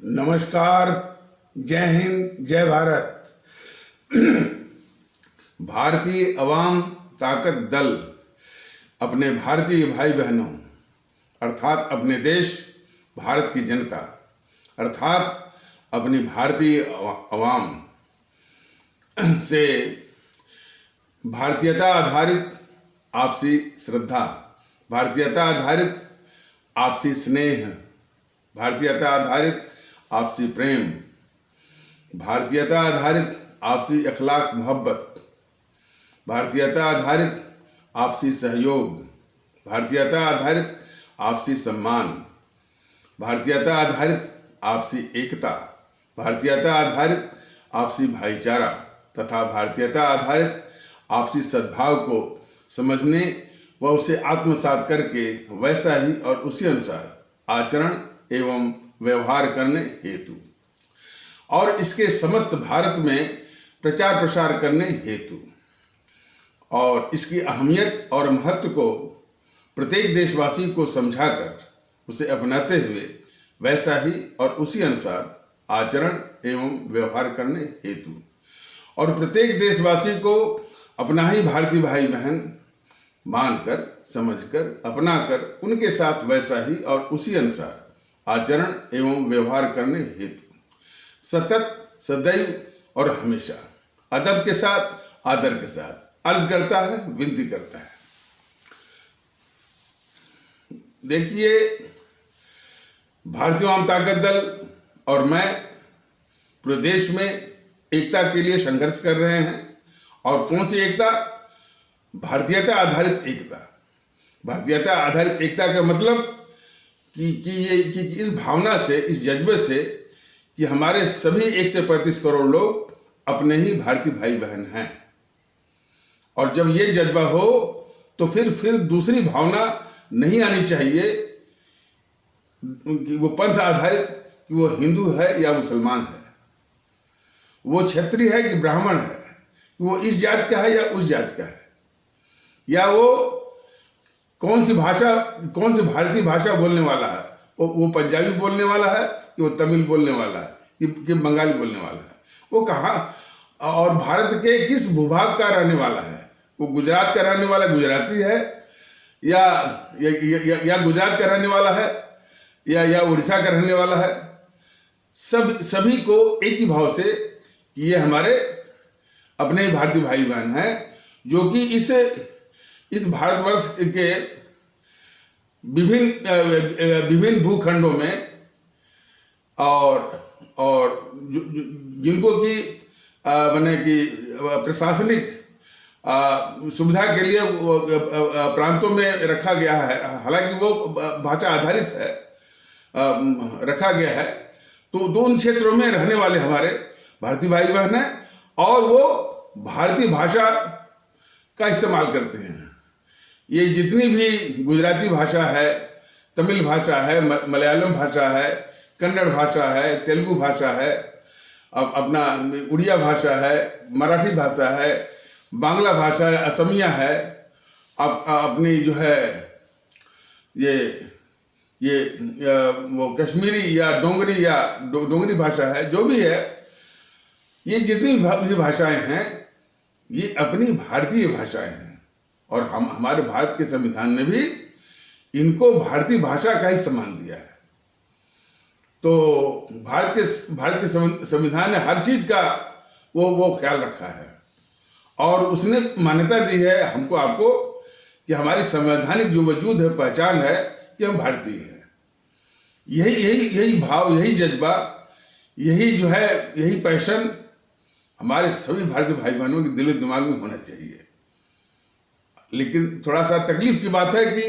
नमस्कार, जय हिंद, जय भारत। भारतीय अवाम ताकत दल अपने भारतीय भाई बहनों अर्थात अपने देश भारत की जनता अर्थात अपनी भारतीय अवाम से भारतीयता आधारित आपसी श्रद्धा, भारतीयता आधारित आपसी स्नेह, भारतीयता आधारित आपसी प्रेम, भारतीयता आधारित आपसी अखलाक मोहब्बत, भारतीयता आधारित आपसी सहयोग, भारतीयता आधारित आपसी सम्मान, भारतीयता आधारित आपसी एकता, भारतीयता आधारित आपसी भाईचारा तथा भारतीयता आधारित आपसी सद्भाव को समझने व उसे आत्मसात करके वैसा ही और उसी अनुसार आचरण एवं व्यवहार करने हेतु और इसके समस्त भारत में प्रचार प्रसार करने हेतु और इसकी अहमियत और महत्व को प्रत्येक देशवासी को समझाकर उसे अपनाते हुए वैसा ही और उसी अनुसार आचरण एवं व्यवहार करने हेतु और प्रत्येक देशवासी को अपना ही भारतीय भाई बहन मानकर समझकर अपनाकर उनके साथ वैसा ही और उसी अनुसार आचरण एवं व्यवहार करने हेतु सतत सदैव और हमेशा अदब के साथ आदर के साथ अर्ज करता है, विनती करता है। देखिए, भारतीय अवाम ताकत दल और मैं पूरे देश में एकता के लिए संघर्ष कर रहे हैं। और कौन सी एकता? भारतीयता आधारित एकता। भारतीयता आधारित एकता का मतलब कि इस भावना से, इस जज्बे से कि हमारे सभी 135 करोड़ लोग अपने ही भारतीय भाई बहन हैं। और जब ये जज्बा हो तो फिर दूसरी भावना नहीं आनी चाहिए कि वो पंथ आधारित, कि वो हिंदू है या मुसलमान है, वो क्षत्रिय है कि ब्राह्मण है, कि वो इस जात का है या उस जात का है, या वो कौन सी भारतीय भाषा बोलने वाला है, वो पंजाबी बोलने वाला है कि वो तमिल बोलने वाला है कि बंगाली बोलने वाला है, वो कहाँ और भारत के किस भूभाग का रहने वाला है, वो गुजरात का रहने वाला गुजराती है या गुजरात का रहने वाला है या उड़ीसा का रहने वाला है। सभी को एक ही भाव से कि ये हमारे अपने भारतीय भाई बहन हैं, जो कि इस भारतवर्ष के विभिन्न भूखंडों में और जिनको की माने कि प्रशासनिक सुविधा के लिए प्रांतों में रखा गया है, हालांकि वो भाषा आधारित है, रखा गया है, तो उन क्षेत्रों में रहने वाले हमारे भारतीय भाई बहन हैं और वो भारतीय भाषा का इस्तेमाल करते हैं। ये जितनी भी गुजराती भाषा है, तमिल भाषा है, मलयालम भाषा है, कन्नड़ भाषा है, तेलुगु भाषा है, अपना उड़िया भाषा है, मराठी भाषा है, बांग्ला भाषा है, असमिया है, अपनी जो है ये वो कश्मीरी या डोंगरी भाषा है, जो भी है, ये जितनी भी भाषाएं हैं ये अपनी भारतीय भाषाएं हैं। और हमारे भारत के संविधान ने भी इनको भारतीय भाषा का ही सम्मान दिया है। तो भारत के संविधान ने हर चीज का वो ख्याल रखा है और उसने मान्यता दी है हमको आपको कि हमारी संवैधानिक जो वजूद है, पहचान है कि हम भारतीय हैं। यही भाव, यही जज्बा, यही जो है, यही पैशन हमारे सभी भारतीय भाई बहनों के दिल दिमाग में होना चाहिए। लेकिन थोड़ा सा तकलीफ की बात है कि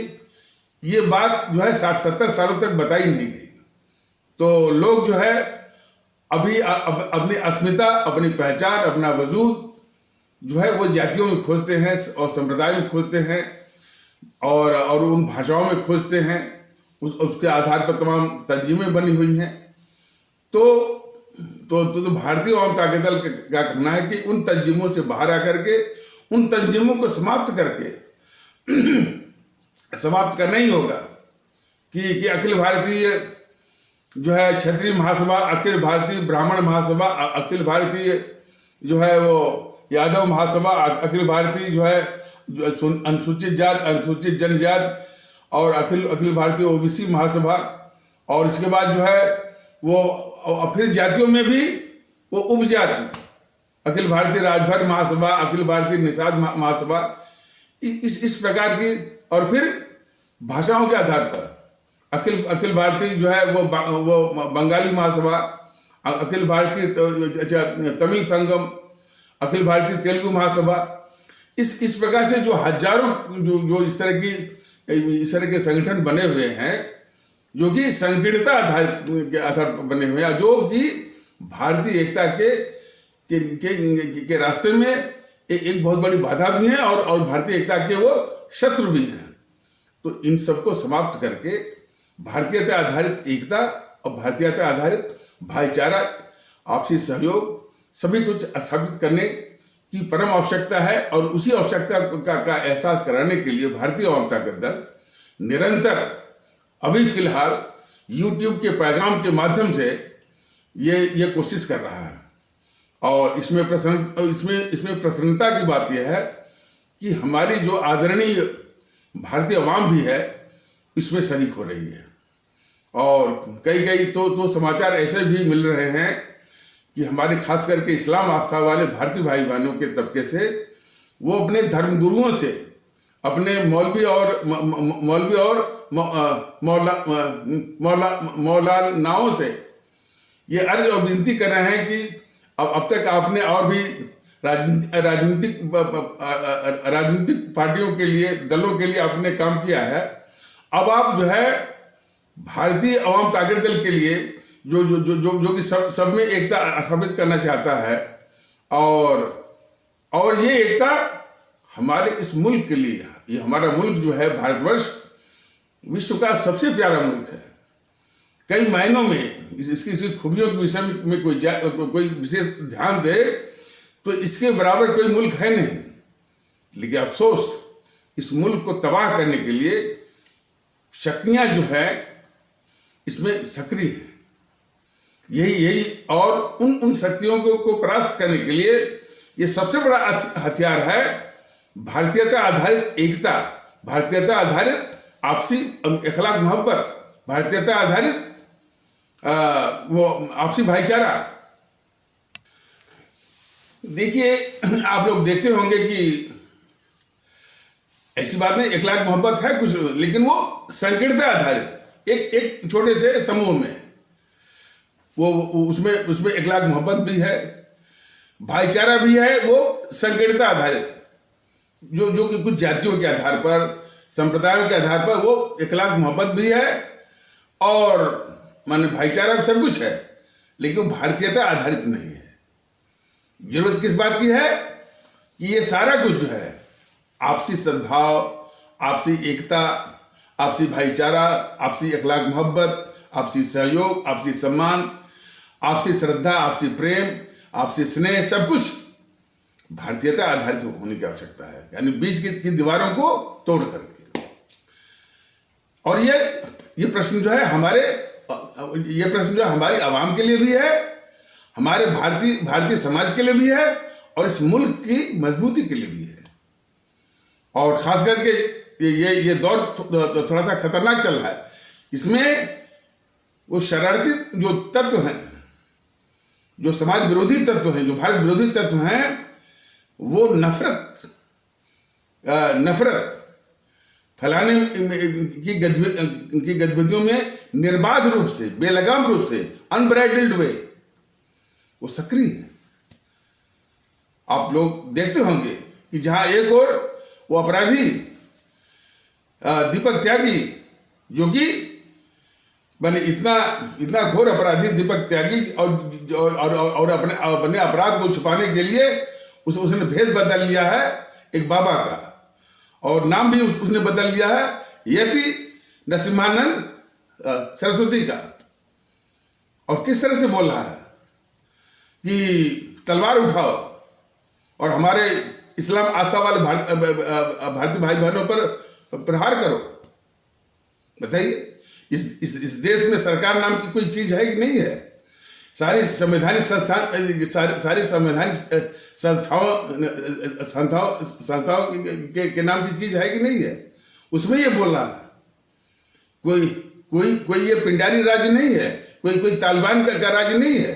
ये बात जो है 60-70 सालों तक बताई नहीं गई। तो लोग जो है अभी अपनी अस्मिता, अपनी पहचान, अपना वजूद जो है वो जातियों में खोजते हैं और संप्रदाय में खोजते हैं और उन भाषाओं में खोजते हैं। उसके आधार पर तमाम तंजीमें बनी हुई हैं। तो भारतीय अवाम ताकत दल का कहना है कि उन तंजीमों से बाहर आकर के उन तंजीमों को समाप्त करना ही होगा कि अखिल भारतीय जो है क्षत्रिय महासभा, अखिल भारतीय ब्राह्मण महासभा, अखिल भारतीय जो है वो यादव महासभा, अखिल भारतीय जो है अनुसूचित जात, अनुसूचित जनजात, और अखिल भारतीय ओबीसी महासभा, और इसके बाद जो है वो फिर जातियों में भी वो उपजाति, अखिल भारतीय राजभर महासभा, अखिल भारतीय निषाद महासभा, इस प्रकार की। और फिर भाषाओं के आधार पर अखिल भारतीय जो है वो बंगाली महासभा, अखिल भारतीय तमिल संगम, अखिल भारतीय तेलुगु महासभा, इस प्रकार से जो हजारों जो इस तरह के संगठन बने हुए हैं, जो कि संकीर्णता आधार पर बने हुए हैं, जो कि भारतीय एकता के रास्ते में एक बहुत बड़ी बाधा भी है और भारतीय एकता के वो शत्रु भी हैं। तो इन सबको समाप्त करके भारतीयता आधारित एकता और भारतीयता आधारित भाईचारा, आपसी सहयोग, सभी कुछ स्थापित करने की परम आवश्यकता है। और उसी आवश्यकता का एहसास कराने के लिए भारतीय अवाम ताकत दल निरंतर अभी फिलहाल YouTube के पैगाम के माध्यम से ये कोशिश कर रहा है। और इसमें प्रसन्नता की बात यह है कि हमारी जो आदरणीय भारतीय अवाम भी है इसमें शरीक हो रही है। और कई तो समाचार ऐसे भी मिल रहे हैं कि हमारे खास करके इस्लाम आस्था वाले भारतीय भाई बहनों के तबके से वो अपने धर्मगुरुओं से, अपने मौलवी और मौलानाओं से ये अर्ज और विनती कर रहे हैं कि अब तक आपने और भी राजनीतिक पार्टियों के लिए, दलों के लिए आपने काम किया है, अब आप जो है भारतीय अवाम ताकत दल के लिए जो कि सब में एकता स्थापित करना चाहता है, और ये एकता हमारे इस मुल्क के लिए, ये हमारा मुल्क जो है भारतवर्ष विश्व का सबसे प्यारा मुल्क है। कई मायनों में इसकी खूबियों के विषय में कोई विशेष ध्यान दे तो इसके बराबर कोई मुल्क है नहीं। लेकिन अफसोस इस मुल्क को तबाह करने के लिए शक्तियां जो है इसमें सक्रिय है। यही और उन शक्तियों को परास्त करने के लिए ये सबसे बड़ा हथियार है भारतीयता आधारित एकता, भारतीयता आधारित आपसी अखलाक मोहब्बत, भारतीयता आधारित वो आपसी भाईचारा। देखिए, आप लोग देखते होंगे कि ऐसी बात नहीं, अखलाक मोहब्बत है कुछ, लेकिन वो संकीर्णता आधारित एक छोटे से समूह में वो उसमें अखलाक मोहब्बत भी है, भाईचारा भी है, वो संकीर्णता आधारित जो कि कुछ जातियों के आधार पर, संप्रदायों के आधार पर वो अखलाक मोहब्बत भी है और माने भाईचारा सब कुछ है, लेकिन वो भारतीयता आधारित नहीं है। जरूरत किस बात की है कि ये सारा कुछ जो है आपसी सद्भाव, आपसी एकता, आपसी भाईचारा, आपसी अखलाक मोहब्बत, आपसी सहयोग, आपसी सम्मान, आपसी श्रद्धा, आपसी प्रेम, आपसी स्नेह, सब कुछ भारतीयता आधारित होने की आवश्यकता है, यानी बीच की दीवारों को तोड़ करके। और ये प्रश्न जो है हमारी आवाम के लिए भी है, हमारे भारतीय समाज के लिए भी है और इस मुल्क की मजबूती के लिए भी है। और खास करके ये दौर थोड़ा सा खतरनाक चल रहा है। इसमें वो शरारती जो तत्व हैं, जो समाज विरोधी तत्व हैं, जो भारत विरोधी तत्व हैं, वो नफरत फैलाने की गतिविधियों में निर्बाध रूप से, बेलगाम रूप से, अनब्राइडल्ड वे वो सक्रिय है। आप लोग देखते होंगे कि जहां एक और वो अपराधी दीपक त्यागी, जो कि बने इतना घोर अपराधी दीपक त्यागी, और अपने अपराध को छुपाने के लिए उसने भेष बदल लिया है एक बाबा का, और नाम भी उसने बदल लिया है यति नरसिम्हानंद सरस्वती का। और किस तरह से बोल रहा है कि तलवार उठाओ और हमारे इस्लाम आस्था वाले भारतीय भाई बहनों पर प्रहार करो। बताइए, इस देश में सरकार नाम की कोई चीज है कि नहीं है? सारी संवैधानिक सारी संवैधानिक संस्थाओं के नाम की चीज है कि नहीं है? उसमें ये बोल रहा है। कोई ये पिंडारी राज्य नहीं है, कोई तालिबान का राज्य नहीं है,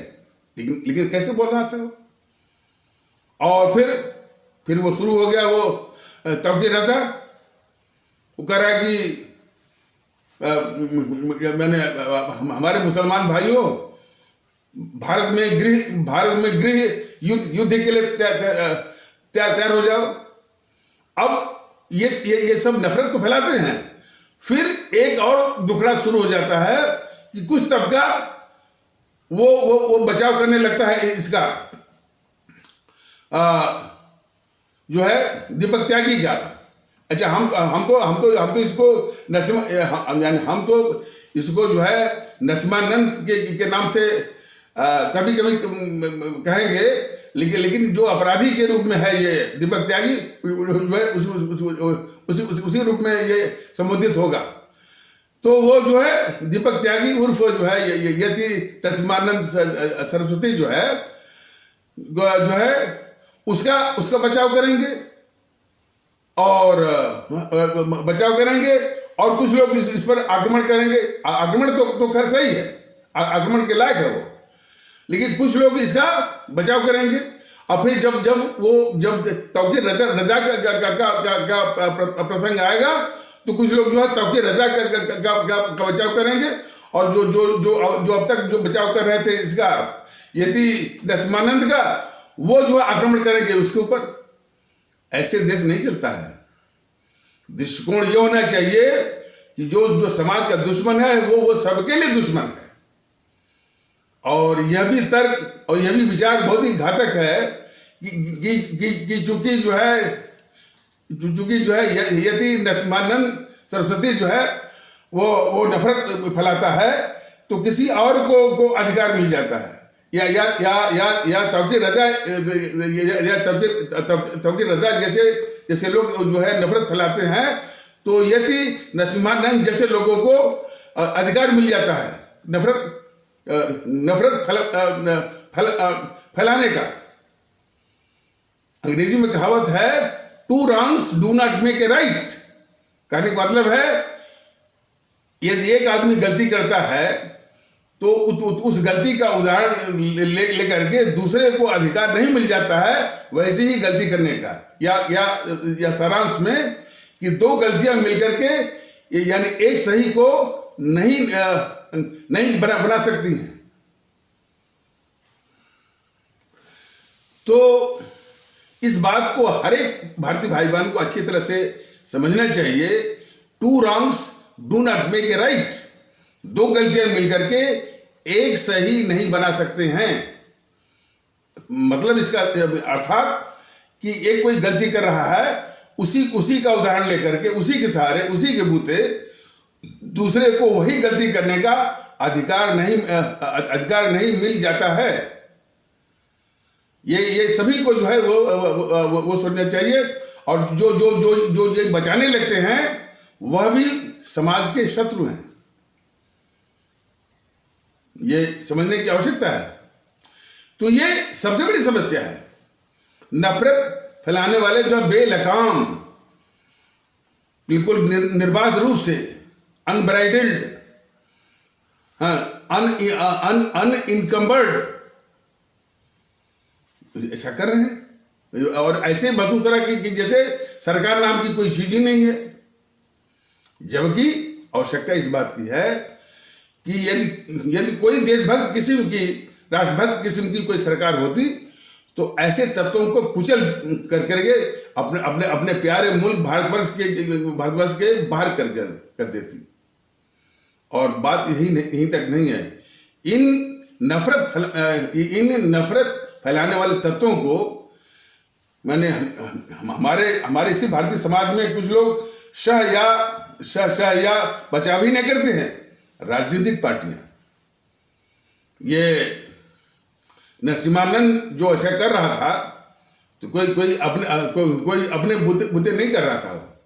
लेकिन कैसे बोल रहा था वो? और फिर वो शुरू हो गया वो तौकीर रजा। वो कह रहा है कि मैंने हमारे मुसलमान भाइयों, भारत में गृह युद्ध के लिए तैयार हो जाओ। अब ये सब नफरत तो फैलाते हैं। फिर एक और दुखड़ा शुरू हो जाता है कि कुछ तबका वो बचाव करने लगता है इसका, जो है दीपक त्यागी का। अच्छा, हम तो इसको हम तो इसको जो है नरसिम्हानंद के नाम से कभी कहेंगे, लेकिन जो अपराधी के रूप में है ये दीपक त्यागी, जो है उसी रूप में ये संबोधित होगा। तो वो जो है दीपक त्यागी उर्फ जो है यति नरसिम्हानंद सरस्वती जो है उसका बचाव करेंगे और कुछ लोग इस पर आक्रमण करेंगे। आक्रमण तो खैर सही है, आक्रमण के लायक है वो, लेकिन कुछ लोग इसका बचाव करेंगे। और फिर जब तौकीर रजा का प्रसंग आएगा तो कुछ लोग जो है तौकीर रजा का बचाव करेंगे, और जो अब तक जो बचाव कर रहे थे इसका यति नरसिम्हानंद का, वो जो है आक्रमण करेंगे उसके ऊपर। ऐसे देश नहीं चलता है। दृष्टिकोण ये होना चाहिए कि जो समाज का दुश्मन है वो सबके लिए दुश्मन है। और यह भी तर्क और यह भी विचार बहुत ही घातक है कि चूंकि जो है यति नरसिम्हानंद सरस्वती जो है वो नफरत फैलाता है, तो किसी और को अधिकार मिल जाता है, या तौकीर रजा जैसे लोग जो है नफरत फैलाते हैं, तो यति नरसिम्हानंद जैसे लोगों को अधिकार मिल जाता है नफरत फैलाने का। अंग्रेजी में कहावत है, 2 wrongs do not make a right। कहने का मतलब है, यदि एक आदमी गलती करता है तो उस गलती का उदाहरण लेकर के दूसरे को अधिकार नहीं मिल जाता है वैसे ही गलती करने का, या सारांश में कि 2 गलतियां मिलकर के यानी एक सही को नहीं बना सकती हैं। तो इस बात को हर एक भारतीय भाई बहन को अच्छी तरह से समझना चाहिए। 2 wrongs do not make a right। 2 गलतियां मिलकर के एक सही नहीं बना सकते हैं। मतलब इसका अर्थात कि एक कोई गलती कर रहा है, उसी का उदाहरण लेकर के उसी के सहारे उसी के बूते दूसरे को वही गलती करने का अधिकार नहीं मिल जाता है। ये सभी को जो है वो सोचना चाहिए। और जो ये बचाने लगते हैं वह भी समाज के शत्रु हैं, ये समझने की आवश्यकता है। तो ये सबसे बड़ी समस्या है। नफरत फैलाने वाले जो बेलगाम, बिल्कुल निर्बाध रूप से अनब्राइडल्ड, अनइनकम्बर्ड ऐसा कर रहे हैं, और ऐसे मसूसरा की जैसे सरकार नाम की कोई चीज ही नहीं है। जबकि आवश्यकता इस बात की है कि यदि कोई देशभक्त किस्म की, राष्ट्रभक्त किस्म की कोई सरकार होती तो ऐसे तत्वों को कुचल करके अपने प्यारे मुल्क भारतवर्ष के बाहर कर देती। और बात यहीं तक नहीं है। इन नफरत फैलाने वाले तत्वों को हमारे इसी भारतीय समाज में कुछ लोग शह या बचाव ही नहीं करते हैं। राजनीतिक पार्टियां, ये नरसिम्हानंद जो ऐसा कर रहा था तो कोई अपने बुते नहीं कर रहा था।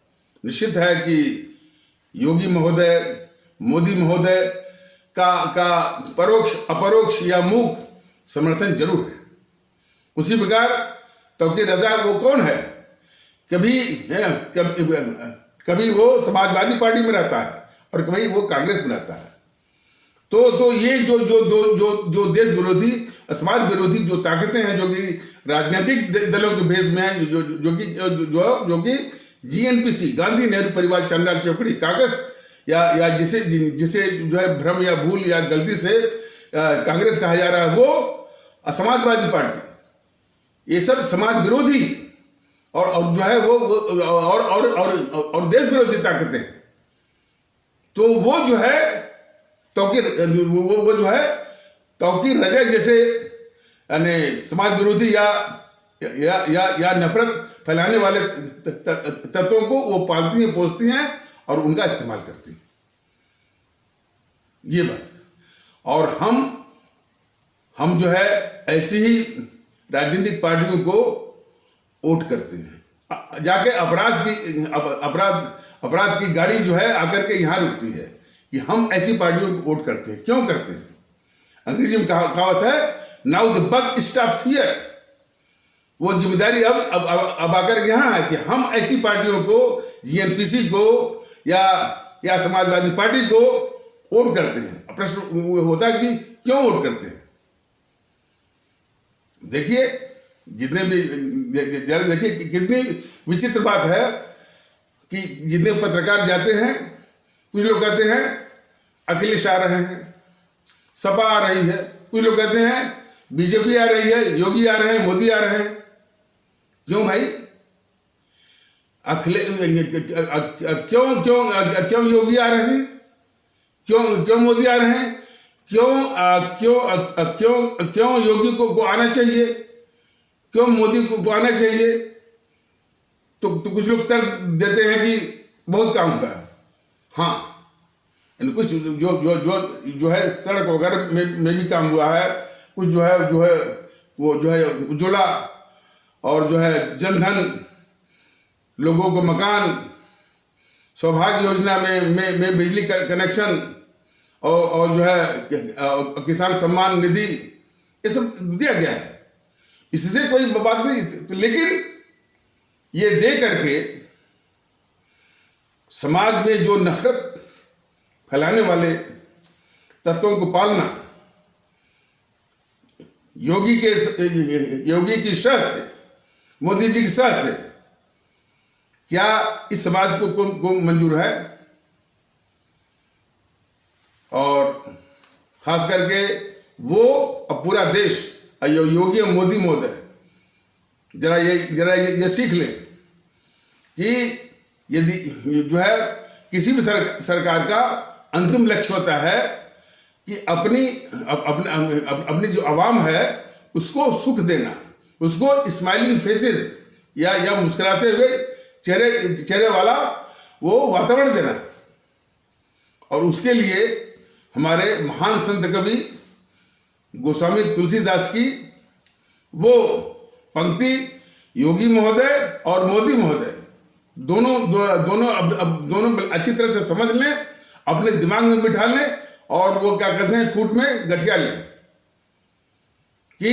निश्चित है कि योगी महोदय मोदी महोदय का परोक्ष अपरोक्ष या मूक समर्थन जरूर है। उसी प्रकार तौकीर रजा वो कौन है? कभी वो समाजवादी पार्टी में रहता है और कभी वो कांग्रेस में रहता है। तो ये जो देश विरोधी समाज विरोधी जो ताकतें हैं, जो कि राजनीतिक दलों के भेष में हैं, जो कि जीएनपीसी, गांधी नेहरू परिवार चांडाल चौकड़ी काकस या जिसे जो है भ्रम या भूल या गलती से कांग्रेस कहा जा रहा है, वो समाजवादी पार्टी, ये सब समाज विरोधी और जो है वो और देश विरोधी ताकतें हैं। तो वो जो है तौकीर रजा जैसे यानी समाज विरोधी या नफरत फैलाने वाले तत्वों को वो पालती हैं, पोसती हैं और उनका इस्तेमाल करती हैं, ये बात। और हम जो है ऐसी ही राजनीतिक पार्टियों को वोट करते हैं। जाके अपराध की गाड़ी जो है आकर के यहां रुकती है कि हम ऐसी पार्टियों को वोट करते हैं। क्यों करते हैं? अंग्रेजी में कहावत है, now the buck stops here. वो जिम्मेदारी अब आकर यहां है कि हम ऐसी पार्टियों को, जीएनपीसी को या समाजवादी पार्टी को वोट करते हैं। प्रश्न होता है कि क्यों वोट करते हैं? देखिए, जितने भी जरा देखिए कितनी विचित्र बात है कि जितने पत्रकार जाते हैं, कुछ लोग कहते हैं अखिलेश आ रहे हैं, सपा आ रही है, कुछ लोग कहते हैं बीजेपी आ रही है, योगी आ रहे हैं, मोदी आ रहे हैं। क्यों भाई? क्यों योगी आ रहे हैं? क्यों मोदी आ रहे हैं? क्यों योगी को आना चाहिए? क्यों मोदी को आना चाहिए? तो कुछ लोग तर्क देते हैं कि बहुत काम का है। हाँ, कुछ जो है सड़क वगैरह में भी काम हुआ है, कुछ जो है उज्ज्वला और जो है जनधन, लोगों को मकान, सौभाग्य योजना में बिजली कनेक्शन और जो है किसान सम्मान निधि, ये सब दिया गया है। इससे कोई बात नहीं, लेकिन ये दे करके समाज में जो नफरत फैलाने वाले तत्वों को पालना, योगी की शह से, मोदी जी की शह से, क्या इस समाज को मंजूर है? और खास करके वो अब पूरा देश, योगी और मोदी महोदय जरा ये सीख लें कि यदि जो है किसी भी सरकार का अंतिम लक्ष्य होता है कि अपनी जो आवाम है उसको सुख देना, उसको स्माइलिंग फेसेस या मुस्कुराते हुए चेहरे वाला वो वातावरण देना। और उसके लिए हमारे महान संत कवि गोस्वामी तुलसीदास की वो पंक्ति योगी महोदय और मोदी महोदय दोनों अच्छी तरह से समझ लें, अपने दिमाग में बिठा लें और वो क्या कहते हैं कूट में गठिया लें कि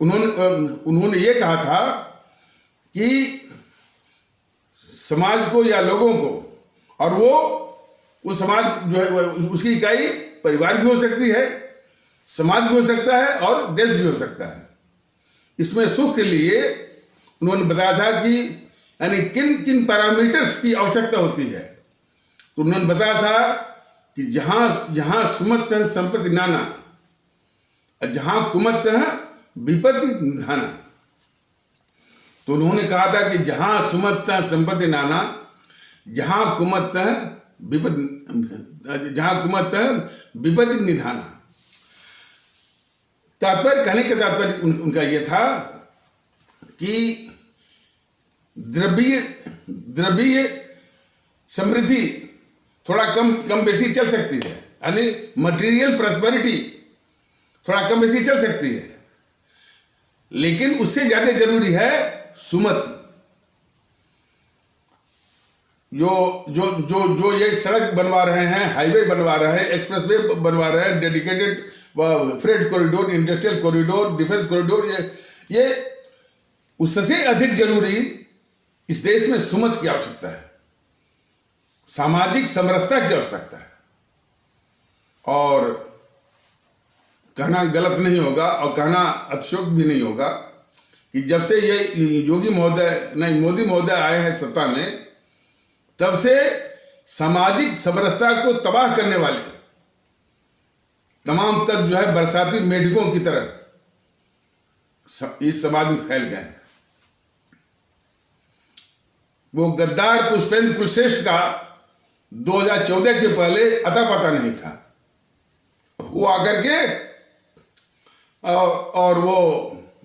उन्होंने ये कहा था कि समाज को या लोगों को, और वो समाज जो है उसकी इकाई परिवार भी हो सकती है, समाज भी हो सकता है और देश भी हो सकता है। इसमें सुख के लिए उन्होंने बताया था कि यानी किन किन पैरामीटर्स की आवश्यकता होती है। तो उन्होंने बताया था कि जहां सुमत संपत्ति नाना, जहां कुमत विपत्ति निधाना। तो उन्होंने कहा था कि जहां सुमत संपत्ति नाना, जहां कुमत विपत्ति निधाना। तात्पर्य, कहने का तात्पर्य उनका यह था कि द्रव्य समृद्धि थोड़ा कम बेसी चल सकती है, यानी मटेरियल प्रॉस्पेरिटी थोड़ा कम बेसी चल सकती है, लेकिन उससे ज्यादा जरूरी है सुमति। जो जो जो जो ये सड़क बनवा रहे हैं, हाईवे बनवा रहे हैं, एक्सप्रेसवे बनवा रहे हैं, dedicated freight corridor, industrial corridor, defence corridor, ये उससे अधिक जरूरी इस देश में सुमत की आवश्यकता है, सामाजिक समरसता की आवश्यकता है। और कहना गलत नहीं होगा और कहना अतिशयोक्ति भी नहीं होगा कि जब से ये योगी महोदय नहीं मोदी महोदय आए हैं सत्ता में, तब से सामाजिक समरसता को तबाह करने वाले तमाम तक जो है बरसाती मेढकों की तरह इस समाज में फैल गए। वो गद्दार पुष्पेंद्र कुलश्रेष्ठ का 2014 के पहले अता पता नहीं था। वो आकर के और वो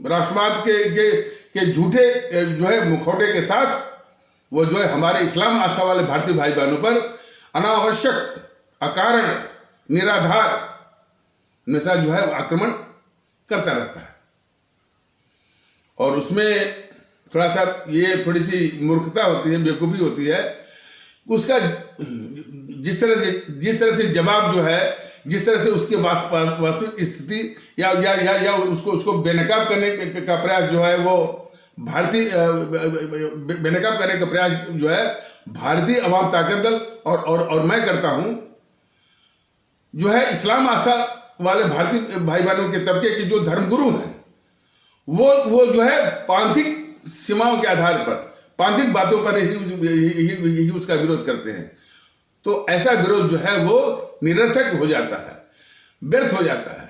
राष्ट्रवाद के झूठे जो है मुखौटे के साथ वो जो है हमारे इस्लाम आस्था वाले भारतीय भाई बहनों पर अनावश्यक, अकारण, निराधार हमेशा जो है आक्रमण करता रहता है। और उसमें थोड़ा सा ये थोड़ी सी मूर्खता होती है, बेवकूफ़ी होती है। उसका जिस तरह से जवाब जो है, जिस तरह से उसके वास्तविक स्थिति या उसको बेनकाब करने का प्रयास जो है वो भारतीय बेनकाब करने का प्रयास जो है भारतीय अवाम ताकत दल और मैं करता हूं, जो है इस्लाम आस्था वाले भारतीय भाई बहनों के तबके के जो धर्मगुरु हैं, वो जो है पांथिक सीमाओं के आधार पर, पांथिक बातों पर ही उसका विरोध करते हैं। तो ऐसा विरोध जो है वो निरर्थक हो जाता है, व्यर्थ हो जाता है।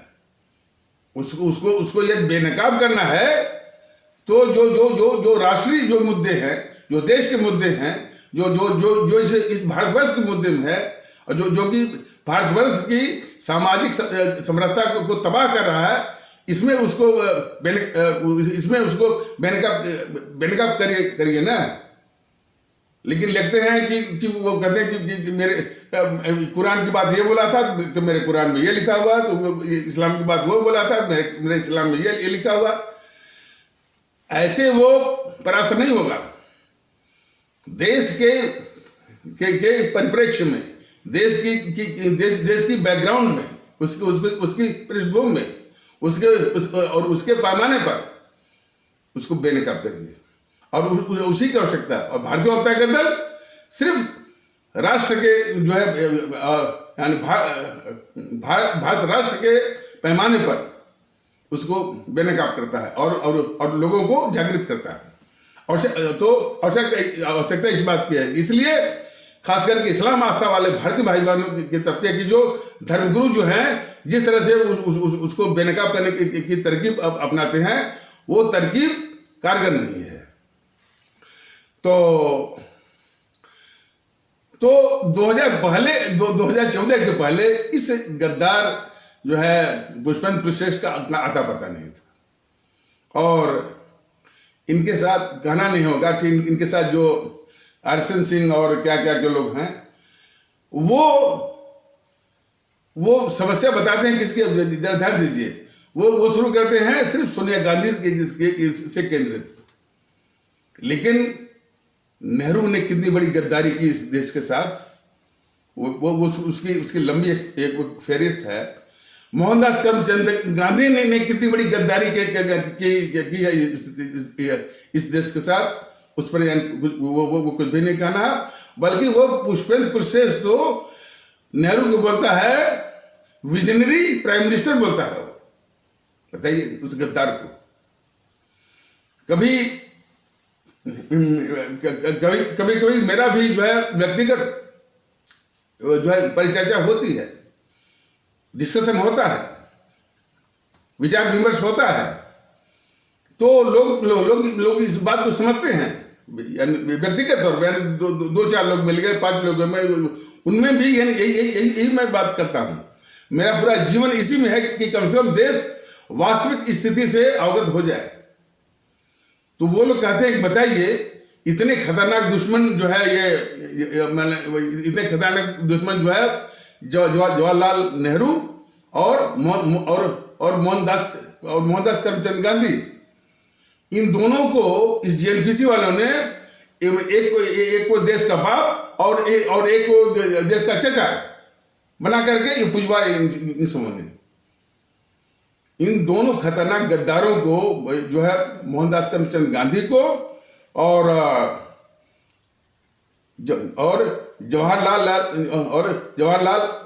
उसको यदि बेनकाब करना है तो जो राष्ट्रीय जो मुद्दे हैं, जो देश के मुद्दे हैं, जो इस भारतवर्ष के मुद्दे में है, और जो कि भारतवर्ष की सामाजिक समरसता को तबाह कर रहा है, इसमें उसको बेनकाब करिए ना। लेकिन लिखते हैं कि वो कहते हैं कि मेरे कुरान की बात ये बोला था तो मेरे कुरान में ये लिखा हुआ, तो इस्लाम की बात वो बोला था मेरे इस्लाम में ये लिखा हुआ। ऐसे वो परास्त नहीं होगा। देश के परिप्रेक्ष्य में, देश की बैकग्राउंड में, उसकी पृष्ठभूमि में, उसके पैमाने पर उसको बेनकाब करेंगे और उसी की आवश्यकता है। और भारतीय जनता ताकत दल सिर्फ राष्ट्र के जो है यानी भारत राष्ट्र के पैमाने पर उसको बेनकाब करता है और लोगों को जागृत करता है। तो आवश्यकता इस बात की है। इसलिए खास करके इस्लाम आस्था वाले भारतीय भाई बहनों के तबके की जो धर्मगुरु जो हैं, जिस तरह से उसको बेनकाब करने की तरकीब अपनाते हैं, वो तरकीब कारगर नहीं है। तो 2014 के पहले इस गद्दार जो है पुष्पेंद्र कुलश्रेष्ठ का आता पता नहीं था। और इनके साथ कहना नहीं होगा कि इनके साथ जो आरएसएन सिंह और क्या के लोग हैं, वो समस्या बताते हैं किसके, ध्यान दीजिए, वो शुरू करते हैं सिर्फ सोनिया गांधी से केंद्रित। लेकिन नेहरू ने कितनी बड़ी गद्दारी की इस देश के साथ, वो उसकी लंबी एक फहरिस्त है। मोहनदास करमचंद गांधी ने कितनी बड़ी गद्दारी की है इस देश के साथ, उस पर वो कुछ भी नहीं कहना। बल्कि वो पुष्पेंद्र कुलश्रेष्ठ तो नेहरू को बोलता है विजनरी प्राइम मिनिस्टर बोलता है। बताइए उस गद्दार को। कभी मेरा भी जो है व्यक्तिगत जो है परिचर्चा होती है, डिस्कशन होता है, विचार विमर्श होता है। तो लोग इस बात को समझते हैं, व्यक्तिगत तौर पर दो चार लोग मिल गए, 5 लोग उनमें भी यही मैं बात करता हूं। मेरा पूरा जीवन इसी में है कि कम से कम देश वास्तविक स्थिति से अवगत हो जाए। तो वो लोग कहते हैं कि बताइए इतने खतरनाक दुश्मन जो है इतने खतरनाक दुश्मन जो है जवाहरलाल नेहरू और मोहनदास करमचंद गांधी, इन दोनों को इस जीएनपीसी वालों ने एक को देश का बाप और एक को देश का चचा बना करके ये पुजवाया इन समूह ने। इन दोनों खतरनाक गद्दारों को जो है मोहनदास करमचंद गांधी को और जवाहरलाल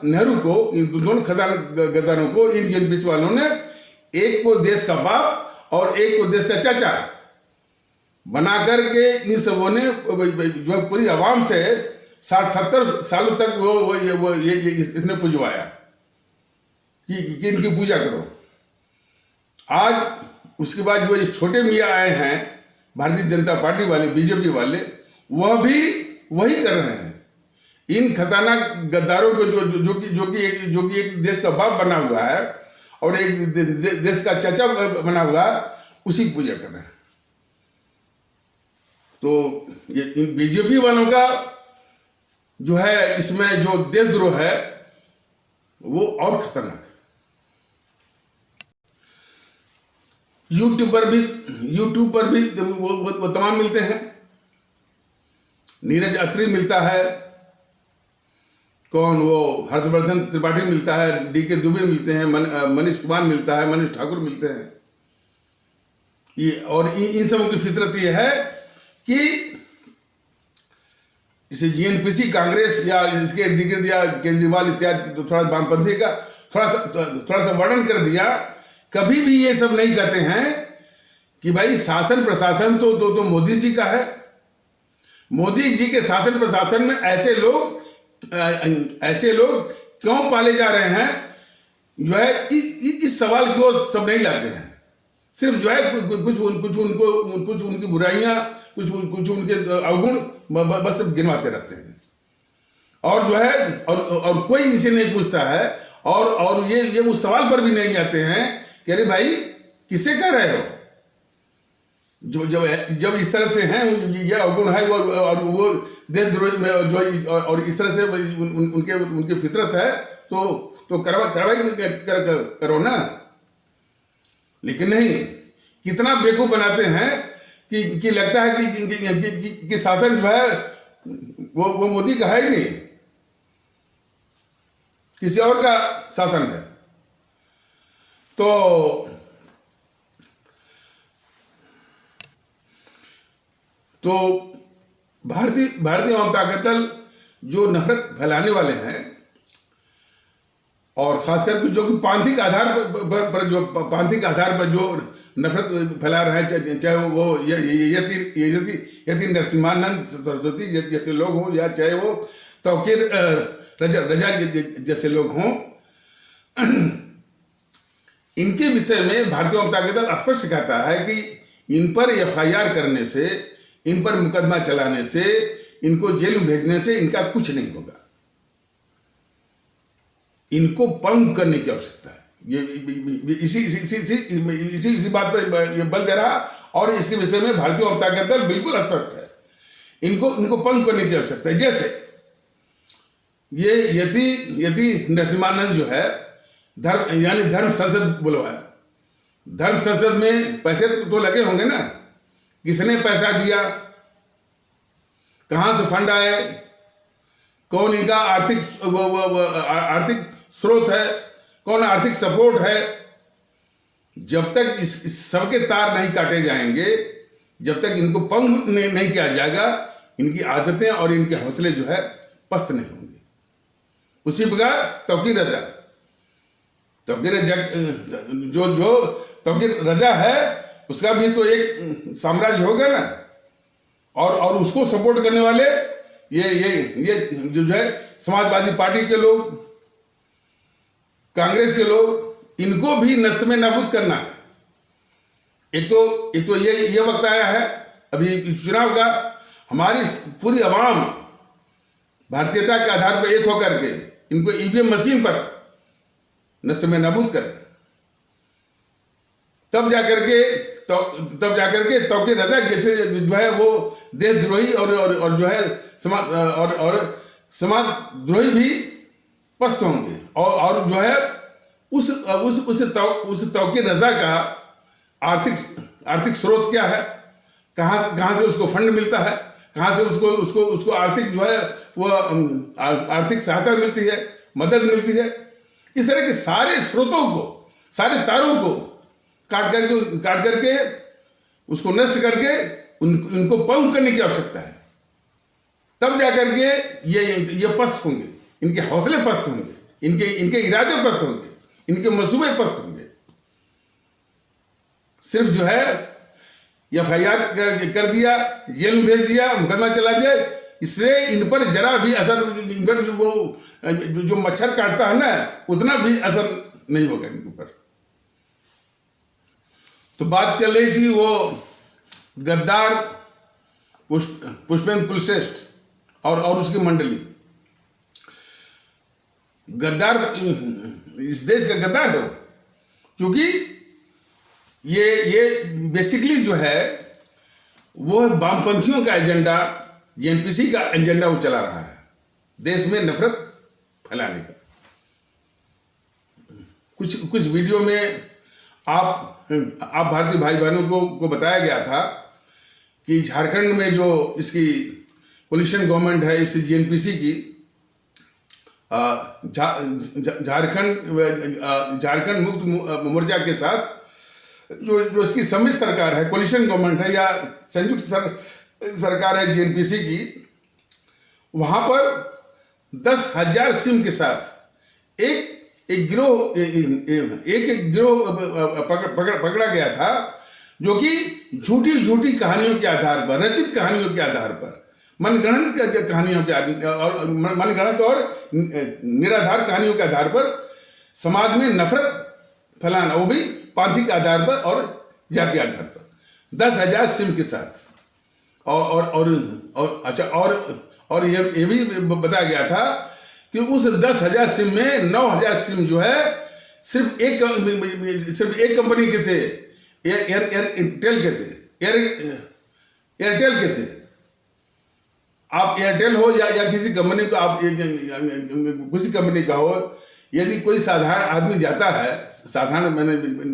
नेहरू को, इन दोनों खतरनाक गद्दारों को इन जेएनपीसी वालों ने एक को देश का बाप और एक को देश का चाचा बना करके इन सबों ने जो पूरी आवाम से 60-70 सालों तक वो इसने पुजवाया कि इनकी पूजा करो। आज उसके बाद जो ये छोटे मियाँ आए हैं भारतीय जनता पार्टी वाले, बीजेपी वाले, वह भी वही कर रहे हैं। इन खतरनाक गद्दारों को जो कि एक देश का बाप बना हुआ है और एक देश का चाचा बना हुआ है, उसी की पूजा कर रहे हैं। तो ये इन बीजेपी वालों का जो है इसमें जो देशद्रोह है वो और खतरनाक है। यूट्यूब पर भी वो तमाम मिलते हैं। नीरज अत्री मिलता है, कौन वो हर्षवर्धन त्रिपाठी मिलता है, डीके दुबे मिलते हैं, मनीष कुमार मिलता है, मनीष ठाकुर मिलते हैं। ये और इन सबों की फितरत ये है कि इसे जीएनपीसी कांग्रेस या इसके इर्द गिर्द या केजरीवाल इत्यादि तो थोड़ा वामपंथी का थोड़ा सा वर्णन कर दिया। कभी भी ये सब नहीं कहते हैं कि भाई शासन प्रशासन तो मोदी जी का है। मोदी जी के शासन प्रशासन में ऐसे लोग क्यों पाले जा रहे हैं, जो है इस सवाल को सब नहीं लाते हैं। सिर्फ जो है कुछ उनकी बुराइयां, कुछ उनके अवगुण बस गिनवाते रहते हैं। और जो है और कोई इनसे नहीं पूछता है और ये उस सवाल पर भी नहीं आते हैं कि अरे भाई किसे कह रहे हो, जब इस तरह से हैं, ये अवगुण है और वो देशद्रोही में जो और इस तरह से उनके फितरत है तो कार्रवाई करो ना। लेकिन नहीं, कितना बेवकूफ बनाते हैं कि लगता है कि शासन जो है वो मोदी का है ही नहीं, किसी और का शासन है। तो भारतीय जनता दल जो नफरत फैलाने वाले हैं और खासकर जो कि पांथिक आधार पर जो नफरत फैला रहे हैं, चाहे वो यति नरसिम्हानंद सरस्वती जैसे लोग हों या चाहे वो तौकीर रजा जैसे लोग हों, इनके विषय में भारतीय जनता दल स्पष्ट कहता है कि इन पर एफआईआर करने से, इन पर मुकदमा चलाने से, इनको जेल में भेजने से इनका कुछ नहीं होगा। इनको पंग करने की आवश्यकता है। ये इसी बात पर बल दे रहा और इसके विषय में भारतीय जनता दल बिल्कुल स्पष्ट है। इनको पंग करने की आवश्यकता है। जैसे ये यति नरसिम्हानंद जो है धर्म संसद बुलवाया। धर्म संसद में पैसे तो लगे होंगे ना, किसने पैसा दिया, कहां से फंड आए, कौन इनका आर्थिक स्रोत है, कौन आर्थिक सपोर्ट है। जब तक इस सबके तार नहीं काटे जाएंगे, जब तक इनको पंग नहीं किया जाएगा, इनकी आदतें और इनके हौसले जो है पस्त नहीं होंगे। उसी प्रकार तौकीर रजा है, उसका भी तो एक साम्राज्य होगा ना। और उसको सपोर्ट करने वाले ये जो है समाजवादी पार्टी के लोग, कांग्रेस के लोग, इनको भी नष्ट में नाबूद करना है। एक तो ये वक्त आया है अभी चुनाव का, हमारी पूरी आवाम भारतीयता के आधार पर एक होकर के इनको ईवीएम मशीन पर नष्ट में नाबूद करें। तब जाकर के तौकीर रजा जैसे जो है वो देशद्रोही और जो है समाजद्रोही भी पस्त होंगे। और जो है उस तौकीर रजा का आर्थिक स्रोत क्या है, कहां से उसको फंड मिलता है, कहाँ से उसको उसको उसको आर्थिक जो है वो आर्थिक सहायता मिलती है, मदद मिलती है। इस तरह के सारे स्रोतों को, सारे तारों को काट करके उसको नष्ट करके उनको पंप करने की आवश्यकता है। तब जाकर के ये पस्त होंगे, इनके हौसले पस्त होंगे, इनके इरादे पस्त होंगे, इनके मंसूबे पस्त होंगे। सिर्फ जो है FIR कर दिया, जेल में भेज दिया, मुकदमा चला दिया, इससे इन पर जरा भी असर, इन पर वो जो मच्छर काटता है ना, उतना भी असर नहीं होगा इनके ऊपर। तो बात चल रही थी वो गद्दार पुष्पेंद्र कुलश्रेष्ठ और उसकी मंडली। गद्दार इस देश का गद्दार है, क्योंकि ये बेसिकली जो है वो वामपंथियों का एजेंडा, JNPC का एजेंडा वो चला रहा है, देश में नफरत फैलाने का। कुछ वीडियो में आप भारतीय भाई बहनों को बताया गया था कि झारखंड में जो इसकी कोलिशन गवर्नमेंट है, इस JNPC की, झारखंड मुक्त मोर्चा के साथ जो इसकी सम्मिलित सरकार है, कोलिशन गवर्नमेंट है या संयुक्त सरकार है JNPC की, वहां पर 10,000 सिम के साथ एक गिरोह पकड़ा गया था, जो कि झूठी कहानियों के आधार पर, रचित कहानियों के आधार पर, मनगढ़ंत कहानियों के मनगढ़ंत और निराधार कहानियों के आधार पर समाज में नफरत फैलाना, वो भी पांथिक आधार पर और जाति आधार पर, 10,000 सिम के साथ। और ये भी बताया गया था कि उस 10,000 सिम में 9,000 सिम जो है सिर्फ एक कंपनी के थे, एयरटेल के थे, एयरटेल के थे। आप एयरटेल हो या किसी कंपनी को, आप किसी कंपनी का हो, यदि कोई साधारण आदमी जाता है, साधारण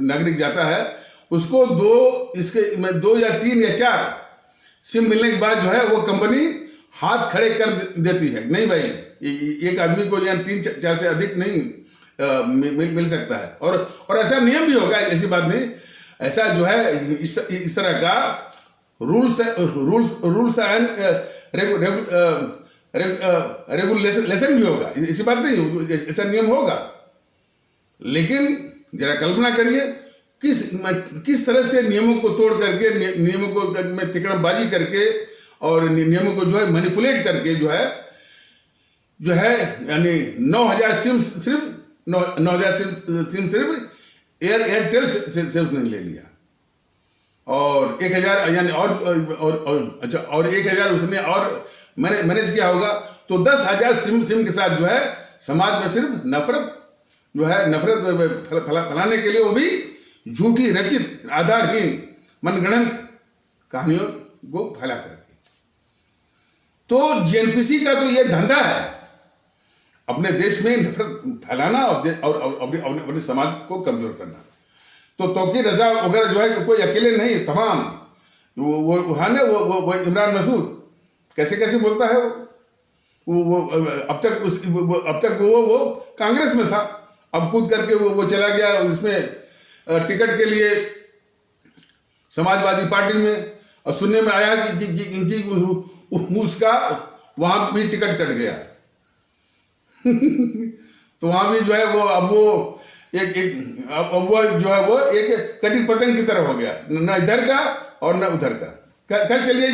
नागरिक जाता है, उसको 2 या 3 या 4 सिम मिलने के बाद जो है वो कंपनी हाथ खड़े कर देती है, नहीं भाई, एक आदमी को या 3-4 से अधिक नहीं मिल सकता है। और ऐसा नियम भी होगा, ऐसी बात नहीं, ऐसा जो है इस तरह का रूल्स एंड रेगुलेशन भी होगा, ऐसी बात नहीं, ऐसा नियम होगा। लेकिन जरा कल्पना करिए किस तरह से नियमों को तोड़ करके, नियमों को में तिकड़मबाजी करके और नियमों को जो है मैनिपुलेट करके जो है यानी 9,000 सिम सिर्फ 9,000 सिम सिर्फ एयरटेल से उसने ले लिया, और 1,000 यानी और 1,000 उसने और मैनेज किया होगा। तो 10,000 सिम के साथ जो है समाज में सिर्फ नफरत फैलाने के लिए, वो भी झूठी, रचित, आधारहीन, मनगढ़ंत कहानियों को फैला करके। तो JNPC का तो ये धंधा है, अपने देश में नफरत फैलाना और अपने समाज को कमजोर करना। तो तौकीर रजा वगैरह जो है कोई अकेले नहीं, तमाम वो इमरान मसूद कैसे बोलता है वो अब तक वो कांग्रेस में था, अब कूद करके वो चला गया उसमें टिकट के लिए समाजवादी पार्टी में, और सुनने में आया कि उसका वहां भी टिकट कट गया। तो वहां भी जो है वो अब वो जो है वो एक कटी पतंग की तरह हो गया, न इधर का और न उधर का। कह चलिए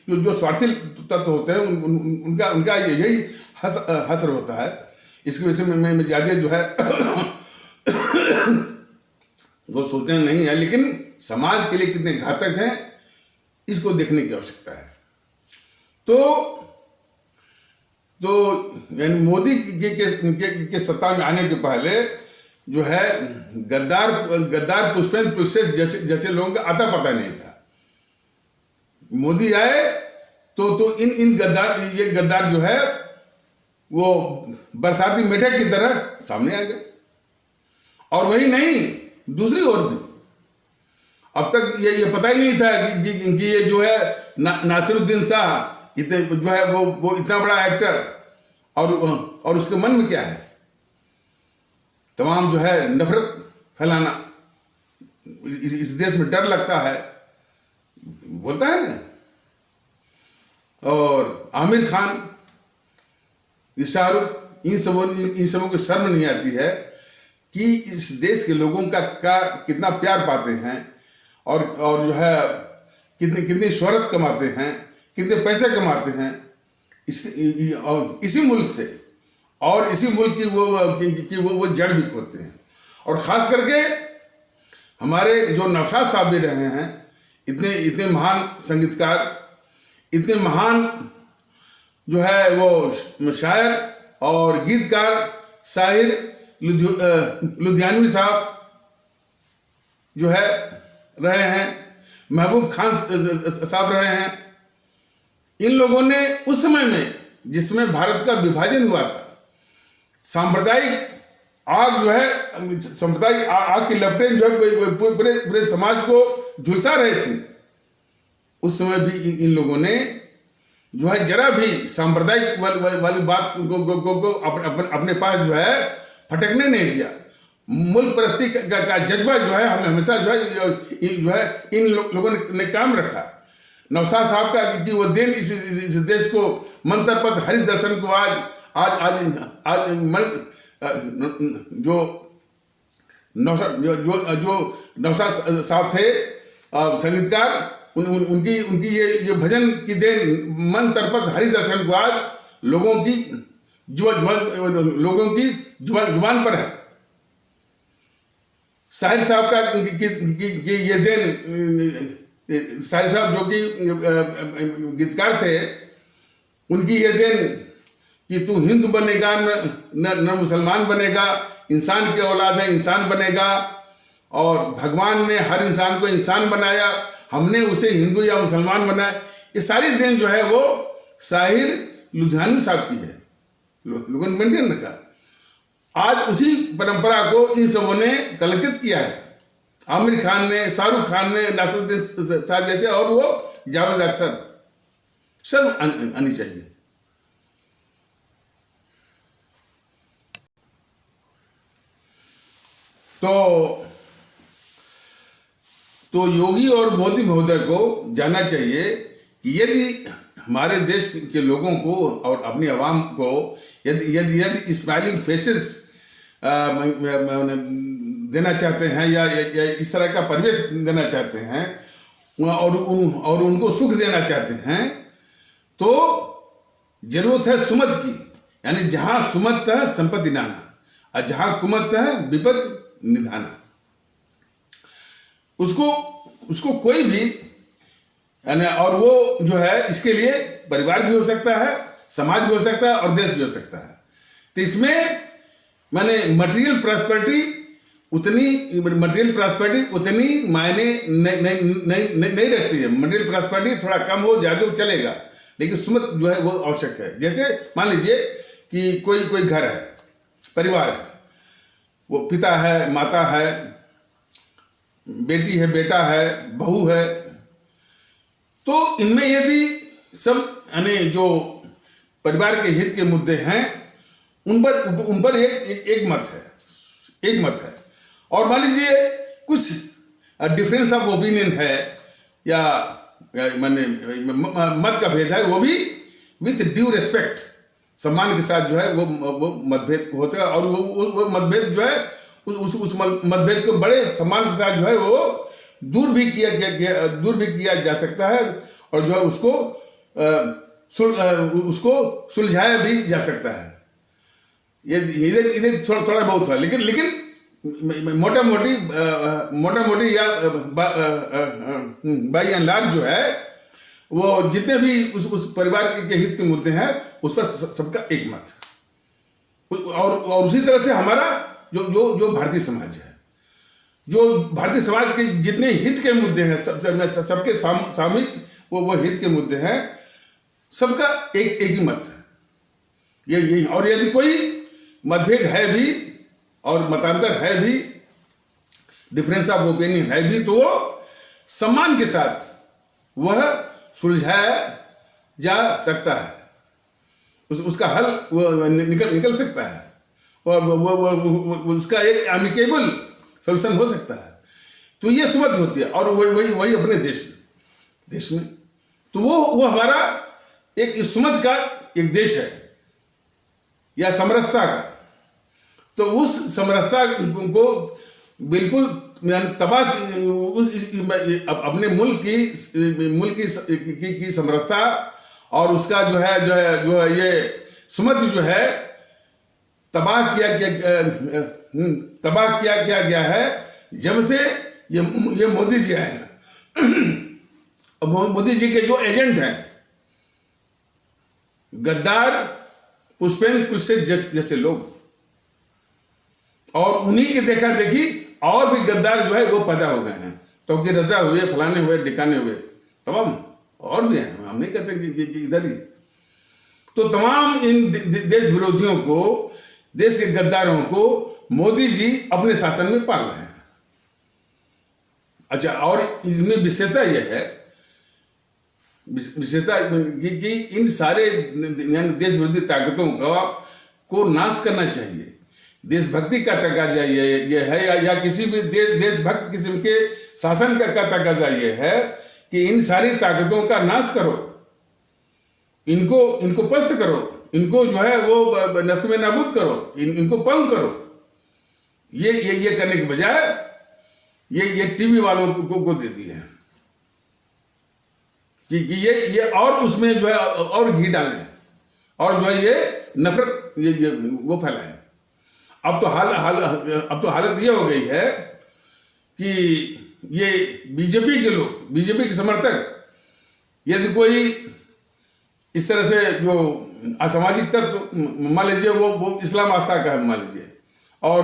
जो स्वार्थी तत्व होते हैं उनका यही हसर होता है। इसकी वजह से मैं ज्यादा जो है वो सोचना नहीं है, लेकिन समाज के लिए कितने घातक हैं इसको देखने की आवश्यकता है। तो यानी मोदी के सत्ता में आने के पहले जो है गद्दार पुष्पेंद्र कुलश्रेष्ठ जैसे लोगों का आता पता नहीं था। मोदी आए तो इन गद्दार जो है वो बरसाती मेढक की तरह सामने आ गए। और वही नहीं, दूसरी ओर भी अब तक ये पता ही नहीं था कि ये जो है नासिरुद्दीन शाह इतने जो है वो इतना बड़ा एक्टर, और उसके मन में क्या है? तमाम जो है नफरत फैलाना। इस देश में डर लगता है, बोलता है ना। और आमिर खान, ये शाहरुख, इन सबों को शर्म नहीं आती है कि इस देश के लोगों का कितना प्यार पाते हैं, और जो है कितनी शोहरत कमाते हैं, कितने पैसे कमाते हैं इसी मुल्क से, और इसी मुल्क की वो जड़ भी खोदते हैं। और ख़ास करके हमारे जो नौशाद साहब भी रहे हैं, इतने महान संगीतकार, इतने महान जो है वो शायर और गीतकार, शाहिर लुधियानवी साहब जो है रहे हैं, महबूब खान साहब रहे हैं। इन लोगों ने उस समय में जिसमें भारत का विभाजन हुआ था, सांप्रदायिक आग जो है, सांप्रदायिक आग की लपटें जो है पूरे समाज को झुलसा रहे थे, उस समय भी इन लोगों ने जो है जरा भी सांप्रदायिक वाली बात को अपने पास जो है फटकने नहीं दिया। मुल्क परस्ती का जज्बा जो है हमें हमेशा जो है इन लोगों ने काम रखा। नौशाद साहब का कि वो दिन इस देश को मंतर पद हरि दर्शन को आज जो नौशाद साहब थे संगीतकार, उनकी ये भजन की देन मन तरपत हरि दर्शन को आज लोगों की जुबान पर है। साहिर साहब का ये देन, साहिर साहब जो कि गीतकार थे, उनकी ये देन कि तू हिंदू बनेगा न मुसलमान बनेगा, इंसान की औलाद है इंसान बनेगा, और भगवान ने हर इंसान को इंसान बनाया, हमने उसे हिंदू या मुसलमान बनाया। ये सारी देन जो है वो शाहिर लुधियानवी साहब की है, लोगों ने मेंटेन रखा। आज उसी परंपरा को इन सबों ने कलंकित किया है। आमिर खान ने, शाहरुख खान ने, नासिरुद्दीन साहब जैसे, और वो जावेद अख्तर, शर्म आनी चाहिए। तो योगी और मोदी महोदय को जानना चाहिए कि यदि हमारे देश के लोगों को और अपनी आवाम को यदि स्माइलिंग फेसेस देना चाहते हैं, या इस तरह का परिवेश देना चाहते हैं, और उनको सुख देना चाहते हैं, तो जरूरत है सुमत की। यानी जहां सुमत है संपत्ति नाना, और जहां कुमत है विपत निधाना। उसको कोई भी, और वो जो है इसके लिए परिवार भी हो सकता है, समाज भी हो सकता है, और देश भी हो सकता है। तो इसमें माने मटेरियल प्रॉस्पेरिटी उतनी मायने नहीं रखती है। मटेरियल प्रॉस्पेरिटी थोड़ा कम हो ज्यादा चलेगा, लेकिन सुमत जो है वो आवश्यक है। जैसे मान लीजिए कि कोई घर है, परिवार है, वो पिता है, माता है, बेटी है, बेटा है, बहू है, तो इनमें यदि सब यानी जो परिवार के हित के मुद्दे हैं उन पर एक मत है, और मान लीजिए कुछ डिफरेंस ऑफ ओपिनियन है, या माने मत का भेद है, वो भी विथ ड्यू रेस्पेक्ट, सम्मान के साथ जो है वो मतभेद हो सका, और वो मतभेद जो है उस मतभेद को बड़े सम्मान के साथ जो है वो दूर भी किया जा सकता है, और जो है उसको सुलझाया भी जा सकता है। ये थोड़ा बहुत है, लेकिन मोटा मोटी या बाई एंड लार्ज जो है वो जितने भी उस परिवार के हित के मुद्दे हैं उस पर सबका एक मत है। और उसी तरह से हमारा जो भारतीय समाज है, जो भारतीय समाज के जितने हित के मुद्दे हैं, सबके सामूहिक वो हित के मुद्दे हैं, सबका एक ही मत है। यही, और यदि कोई मतभेद है भी और मतांतर है भी, डिफरेंस ऑफ ओपिनियन है भी, तो वो सम्मान के साथ वह सुलझाया जा सकता है, उसका हल वो निकल सकता है, और वो उसका एक एमिकेबल सोल्यूशन हो सकता है। तो ये सुमत होती है। और वही अपने देश में तो वो हमारा एक सुमत का एक देश है, या समरसता का। तो उस समरसता को बिल्कुल तबाह अपने मुल्क की समरसता और उसका जो है ये सुमत जो है तबाह किया गया है जब से ये मोदी जी आए हैं। मोदी जी के जो एजेंट हैं, गद्दार, पुष्पेंद्र कुलशेख जैसे लोग, और उन्हीं के देखा देखी और भी गद्दार जो है वो पैदा हो गए हैं। तो कि रजा हुए, फलाने हुए, ठिकाने हुए, तमाम और भी हैं, हम नहीं कहते कि इधर ही। तो तमाम इन देश विरोधियों को, देश के गद्दारों को मोदी जी अपने शासन में पाल रहे हैं। अच्छा, और इनमें विशेषता यह है, कि इन सारे देश विरोधी ताकतों को नाश करना चाहिए। देशभक्ति का तकाजा ये है, या किसी भी देशभक्त किस्म के शासन का तकाजा ये है कि इन सारी ताकतों का नाश करो, इनको पस्त करो, इनको जो है वो नष्ट में नाबूद करो, इनको पंग करो। ये करने के बजाय ये टीवी वालों को दे दिए हैं कि ये और उसमें जो है और घी डालें, और जो है ये नफरत ये वो फैलाएं। अब तो हालत ये हो गई है कि ये बीजेपी के लोग, बीजेपी के समर्थक, यदि कोई इस तरह से जो असामाजिक तत्व, मान लीजिए वो इस्लाम आस्था का है, मान लीजिए, और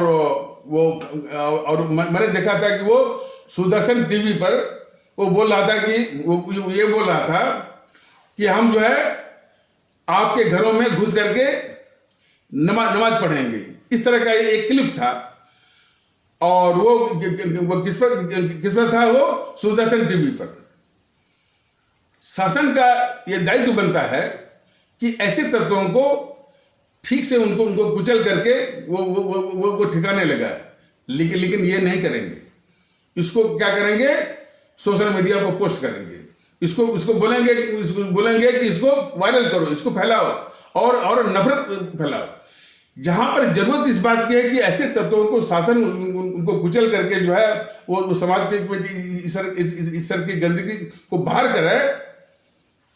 मैंने देखा था कि वो सुदर्शन टीवी पर वो बोल रहा था कि वो ये बोल रहा था कि हम जो है आपके घरों में घुस करके नमाज पढ़ेंगे। इस तरह का एक क्लिप था, और वो किस पर था? वो सुदर्शन टीवी पर। शासन का ये दायित्व बनता है कि ऐसे तत्वों को ठीक से उनको कुचल करके वो ठिकाने लगा, लेकिन ये नहीं करेंगे। इसको क्या करेंगे? सोशल मीडिया पर पोस्ट करेंगे, इसको बोलेंगे कि इसको वायरल करो, इसको फैलाओ, और नफरत फैलाओ। जहां पर जरूरत इस बात की है कि ऐसे तत्वों को शासन उनको कुचल करके जो है वो समाज के इस तरह की गंदगी को बाहर करे,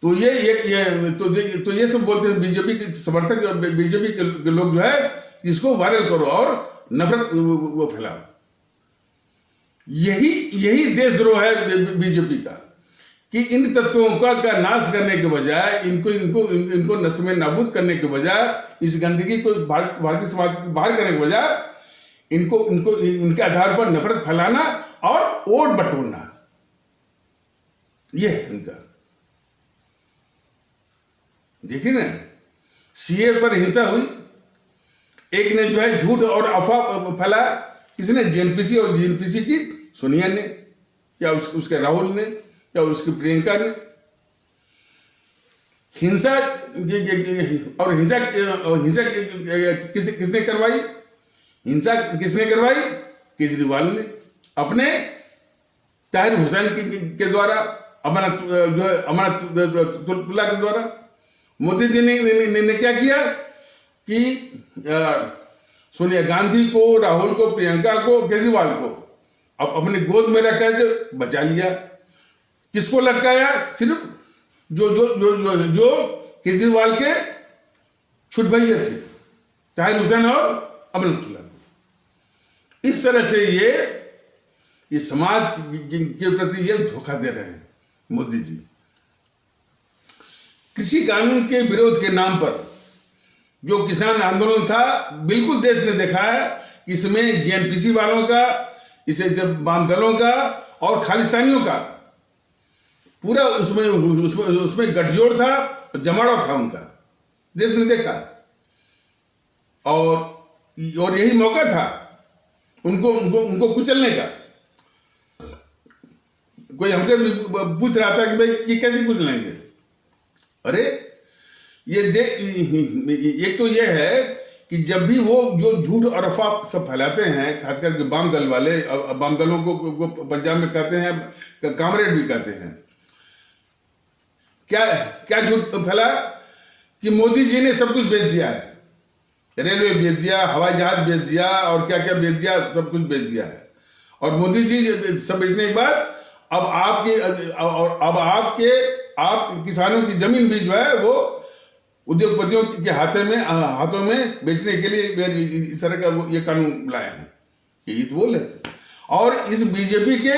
तो ये सब बोलते हैं बीजेपी के समर्थक, बीजेपी के लोग जो है इसको वायरल करो और नफरत वो फैलाओ। यही देशद्रोह है बीजेपी का, कि इन तत्वों का नाश करने के बजाय, इनको नष्ट में नाबूद करने के बजाय, इस गंदगी को भारतीय समाज को बाहर करने के बजाय इनके आधार पर नफरत फैलाना और वोट बटोरना, यह है इनका। देखिए ना, सीए पर हिंसा हुई, एक ने जो है झूठ और अफवाह फैलाया, किसने? जेएनपीसी, और जेएनपीसी की सोनिया ने, या उसके राहुल ने, या उसकी प्रियंका ने। हिंसा किसने करवाई? हिंसा किसने करवाई? केजरीवाल ने, अपने ताहिर हुसैन के द्वारा, अमरनाथुल्ला के द्वारा। मोदी जी ने क्या किया कि सोनिया गांधी को, राहुल को, प्रियंका को, केजरीवाल को अब अपनी गोद में रख करके बचा लिया। किसको लटकाया? सिर्फ जो केजरीवाल के छुट भैया थे, ताहिर हुसैन और अमरनाथुल्ला को। इस तरह से ये समाज के प्रति ये धोखा दे रहे हैं मोदी जी। कृषि कानून के विरोध के नाम पर जो किसान आंदोलन था, बिल्कुल देश ने देखा है, इसमें जेएनपीसी वालों का, इसे वाम दलों का और खालिस्तानियों का पूरा उसमें गठजोड़ था, जमावड़ा था उनका, देश ने देखा। और यही मौका था उनको कुचलने का। कोई हमसे पूछ रहा था कि भाई कि कैसे कुचलेंगे? अरे एक तो ये है कि जब भी वो जो झूठ और अफवाह सब फैलाते हैं, खास करके वाम दल वाले, वाम दलों को पंजाब में कहते हैं कामरेड भी कहते हैं, क्या क्या झूठ फैला कि मोदी जी ने सब कुछ बेच दिया है, रेलवे बेच दिया, हवाई जहाज बेच दिया, और क्या क्या बेच दिया, सब कुछ बेच दिया है। और मोदी जी सब बेचने के बाद अब आप किसानों की जमीन भी जो है वो उद्योगपतियों के हाथों में बेचने के लिए इस तरह का ये कानून लाए हैं, ये तो बोल रहे थे। और इस बीजेपी के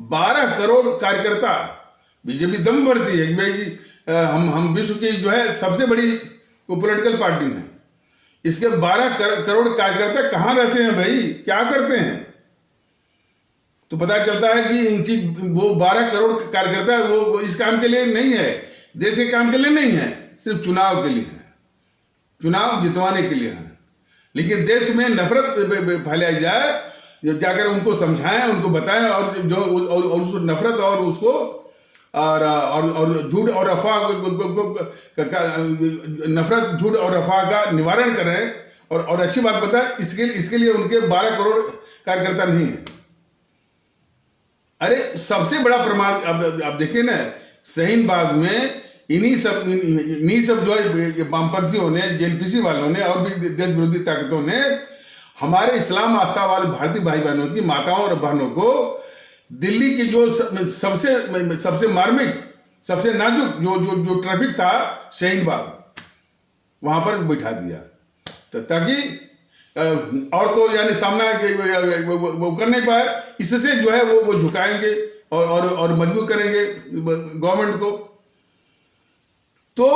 12 करोड़ कार्यकर्ता, बीजेपी दम भरती है कि भाई हम विश्व की जो है सबसे बड़ी पॉलिटिकल पार्टी है, इसके 12 करोड़ कार्यकर्ता कहाँ रहते हैं भाई, क्या करते हैं? तो पता चलता है कि इनकी वो 12 करोड़ कार्यकर्ता वो इस काम के लिए नहीं है, देश के काम के लिए नहीं है, सिर्फ चुनाव के लिए है, चुनाव जितवाने के लिए है। लेकिन देश में नफरत फैलाई जाए, जाकर उनको समझाएं, उनको बताएं, और जो उस नफरत और उसको और झूठ और अफवाह नफरत, झूठ और अफवाह का निवारण करें और अच्छी बात बताएं, इसके लिए उनके 12 करोड़ कार्यकर्ता नहीं है। अरे सबसे बड़ा प्रमाण आप देखिए ना, शाहीन बाग में इन्हीं सब जो है वामपंथियों ने, जेएनपीसी वालों ने और भी देश विरोधी ताकतों ने हमारे इस्लाम आस्था वाले भारतीय भाई बहनों की, माताओं और बहनों को दिल्ली की जो सबसे मार्मिक, सबसे नाजुक जो ट्रैफिक था शाहीन बाग, वहां पर बिठा दिया ताकि और तो यानी सामना वो कर नहीं पाए, इससे जो है वो झुकाएंगे और मजबूर करेंगे गवर्नमेंट को। तो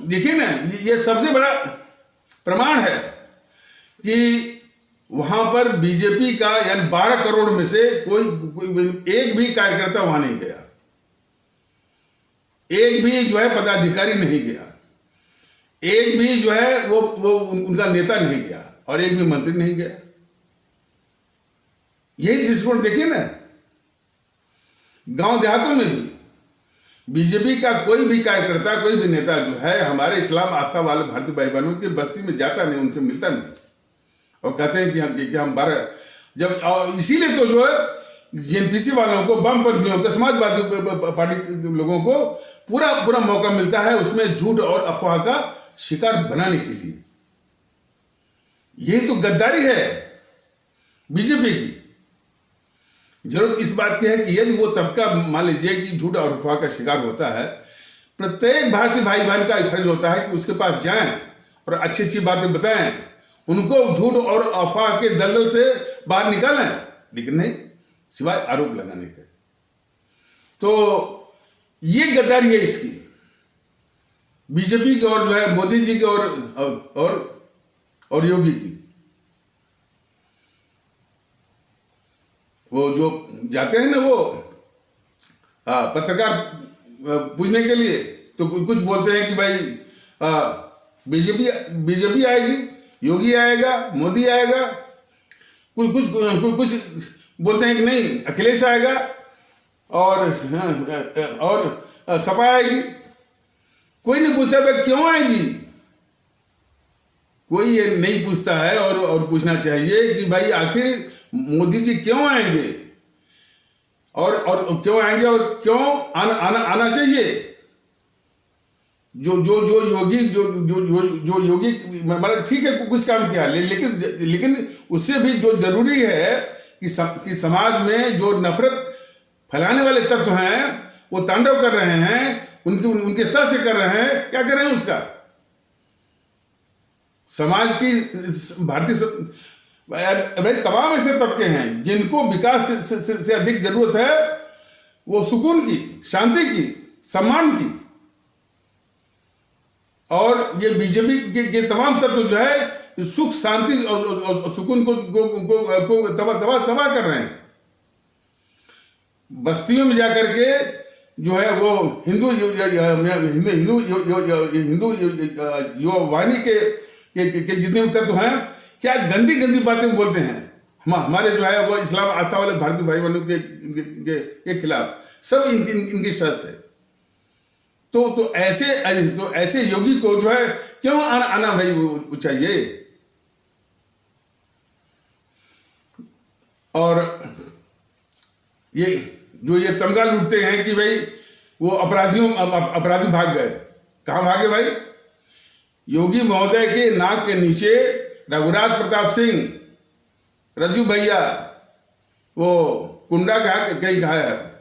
देखिए ना, ये सबसे बड़ा प्रमाण है कि वहां पर बीजेपी का यानी 12 करोड़ में से कोई एक भी कार्यकर्ता वहां नहीं गया, एक भी जो है पदाधिकारी नहीं गया, एक भी जो है वो उनका नेता नहीं गया, और एक भी मंत्री नहीं गया। यही दृष्टिकोण देखिए ना, गांव देहातों में भी बीजेपी का कोई भी कार्यकर्ता, कोई भी नेता जो है हमारे इस्लाम आस्था वाले भारतीय भाई बहनों की बस्ती में जाता नहीं, उनसे मिलता नहीं, और कहते हैं कि हम 12 जब, और इसीलिए तो जो है जेएनपीसी वालों को, वामपंथियों को, समाजवादी पार्टी के लोगों को पूरा मौका मिलता है उसमें झूठ और अफवाह का शिकार बनाने के लिए। यही तो गद्दारी है बीजेपी की। जरूरत इस बात की है कि यदि वो तबका मान लीजिए कि झूठ और अफवाह का शिकार होता है, प्रत्येक भारतीय भाई बहन का फर्ज होता है कि उसके पास जाएं और अच्छी अच्छी बातें बताएं, उनको झूठ और अफवाह के दलदल से बाहर निकालें, लेकिन नहीं सिवाय आरोप लगाने के। तो ये गद्दारी है इसकी, बीजेपी की और जो है मोदी जी की और योगी की। वो जो जाते हैं ना वो पत्रकार पूछने के लिए, तो कुछ बोलते हैं कि भाई बीजेपी आएगी, योगी आएगा, मोदी आएगा, कुछ बोलते हैं कि नहीं अखिलेश आएगा और सपा आएगी। कोई नहीं पूछता भाई क्यों आएगी, कोई ये नहीं पूछता है। और पूछना चाहिए कि भाई आखिर मोदी जी क्यों आएंगे और क्यों आएंगे और क्यों आना चाहिए। जो योगी मतलब ठीक है कुछ काम किया, लेकिन उससे भी जो जरूरी है कि समाज में जो नफरत फैलाने वाले तत्व हैं वो तांडव कर रहे हैं, उनके सर से कर रहे हैं, क्या कर रहे हैं उसका समाज की भारतीय भाई तमाम ऐसे तबके हैं जिनको विकास से अधिक जरूरत है वो सुकून की, शांति की, सम्मान की। और ये बीजेपी के तमाम तत्व जो है सुख, शांति और सुकून को तबाह कर रहे हैं। बस्तियों में जाकर के जो है वो हिंदू युवावाहिनी के जितने तत्व हैं क्या गंदी बातें बोलते हैं हमारे जो है वो इस्लाम आस्था वाले भारतीय भाई बहनों के खिलाफ, सब इनकी शर्त है। तो ऐसे योगी को जो है क्यों आना भाई वो चाहिए। और ये जो ये तमगा लूटते हैं कि भाई वो अपराधी भाग गए, कहां भागे भाई? योगी महोदय के नाक के नीचे रघुराज प्रताप सिंह, रज्जू भैया, वो कुंडा कहीं कहा है,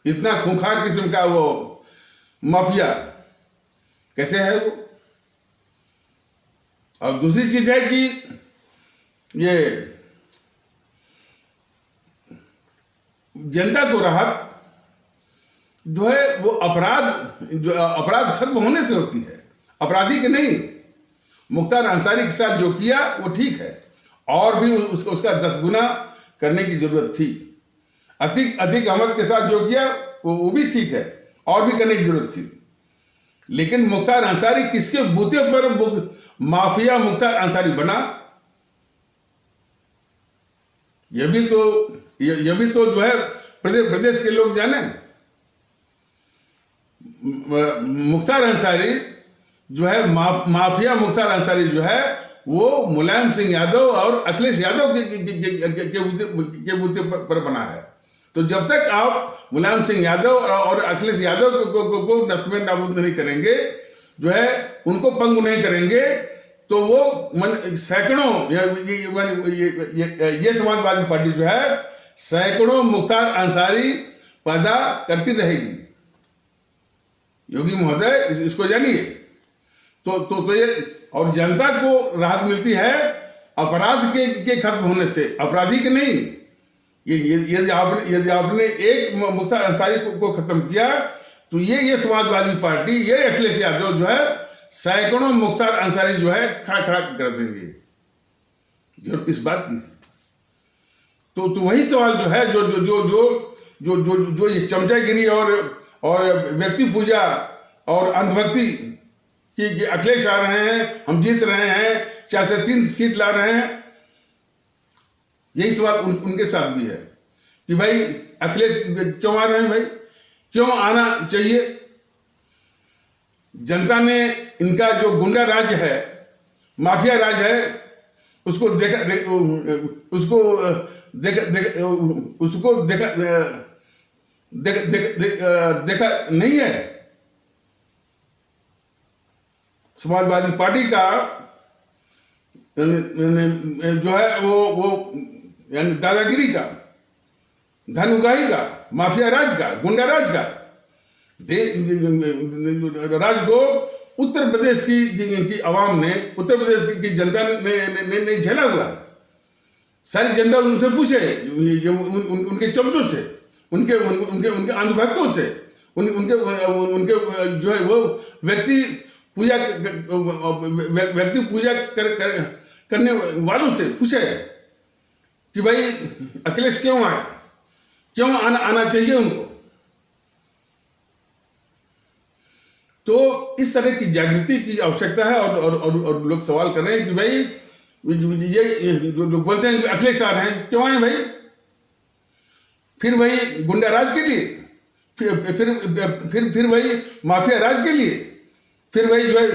इतना खूंखार किस्म का वो माफिया कैसे है वो। और दूसरी चीज है कि ये जनता को राहत जो है वो अपराध खत्म होने से होती है, अपराधी के नहीं। मुख्तार अंसारी के साथ जो किया वो ठीक है, और भी उसका 10 गुना करने की जरूरत थी। अतीक अहमद के साथ जो किया वो भी ठीक है, और भी करने की जरूरत थी। लेकिन मुख्तार अंसारी किसके बूते पर माफिया मुख्तार अंसारी बना, यह भी तो जो है प्रदेश के लोग जाने। मुख्तार अंसारी जो है माफिया मुख्तार अंसारी जो है वो मुलायम सिंह यादव और अखिलेश यादव के बूते पर बना है। तो जब तक आप मुलायम सिंह यादव और अखिलेश यादव को नस्ल नाबूद नहीं करेंगे, जो है उनको पंगु नहीं करेंगे, तो वो सैकड़ों ये समाजवादी पार्टी जो है सैकड़ों मुख्तार अंसारी पैदा करती रहेगी। योगी महोदय इसको जानिए। तो ये और जनता को राहत मिलती है अपराध के खत्म होने से, अपराधी के नहीं। यदि आपने एक मुख्तार अंसारी को खत्म किया, तो ये समाजवादी पार्टी, ये अखिलेश यादव जो है सैकड़ों मुख्तार अंसारी जो है खड़ा कर देंगे। जरूरत इस बात की। तो वही सवाल जो है जो ये चमचागिरी और व्यक्ति पूजा और अंधभक्ति कि अखिलेश आ रहे हैं, हम जीत रहे हैं, 4 से 3 सीट ला रहे हैं, यही सवाल उनके साथ भी है कि भाई अखिलेश क्यों आ रहे हैं, भाई क्यों आना चाहिए। जनता ने इनका जो गुंडा राज है, माफिया राज है, उसको देखा नहीं है। समाजवादी पार्टी का जो है वो यानी दादागिरी का, धन उगाही का, माफिया राज का, गुंडा राज का राज को उत्तर प्रदेश की आवाम ने, उत्तर प्रदेश की जनता ने झेला हुआ है। सारी जनता उनसे पूछे, उनके चमचों से, उनके अंधभक्तों से, उनके जो है वो व्यक्ति पूजा करने वालों से पूछे कि भाई अखिलेश क्यों आए, क्यों आना चाहिए उनको। तो इस तरह की जागृति की आवश्यकता है। और लोग सवाल कर रहे हैं कि भाई ये जो लोग बोलते हैं कि अखिलेश आ रहे हैं, क्यों आए भाई? फिर वही गुंडा राज के लिए, फिर वही माफिया राज के लिए, फिर वही जो है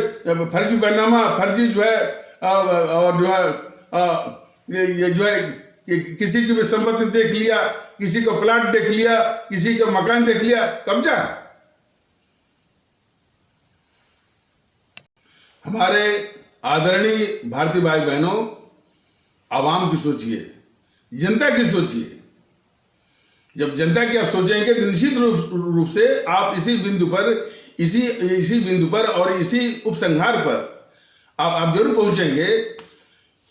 फर्जी बैनामा, फर्जी जो है और जो है ये जो है किसी की भी संपत्ति देख लिया, किसी को प्लाट देख लिया, किसी का मकान देख लिया, कब्जा। हमारे आदरणीय भारतीय भाई बहनों, आवाम की सोचिए, जनता की सोचिए। जब जनता की आप सोचेंगे तो निश्चित रूप से आप इसी बिंदु पर और इसी उपसंहार पर आप जरूर पहुंचेंगे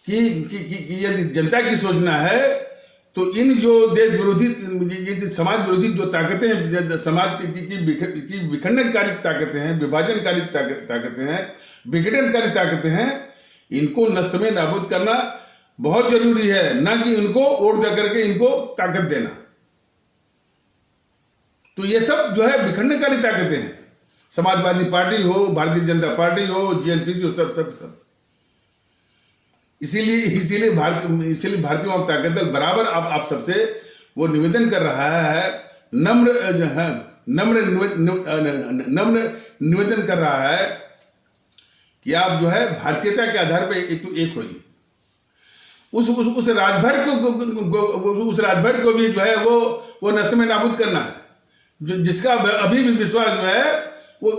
कि यदि जनता की सोचना है तो इन जो देश विरोधी, ये समाज विरोधी जो ताकतें हैं, समाज की विखंडनकारी ताकतें हैं, विभाजनकारी ताकतें हैं, विघटनकारी ताकतें हैं, इनको नष्ट में नाबूद करना बहुत जरूरी है, ना कि इनको वोट दे करके इनको ताकत देना। तो ये सब जो है विखंडनकारी ताकतें हैं, समाजवादी पार्टी हो, भारतीय जनता पार्टी हो, जीएनपीसी हो, सब। इसीलिए भारतीय जनता दल बराबर आप सबसे वो निवेदन कर रहा है, नम्र निवेदन कर रहा है कि आप जो है भारतीयता के आधार पर एक होइए। उस राजभर को भी जो है वो नष्ट में नाबूद करना है, जिसका अभी भी विश्वास जो है वो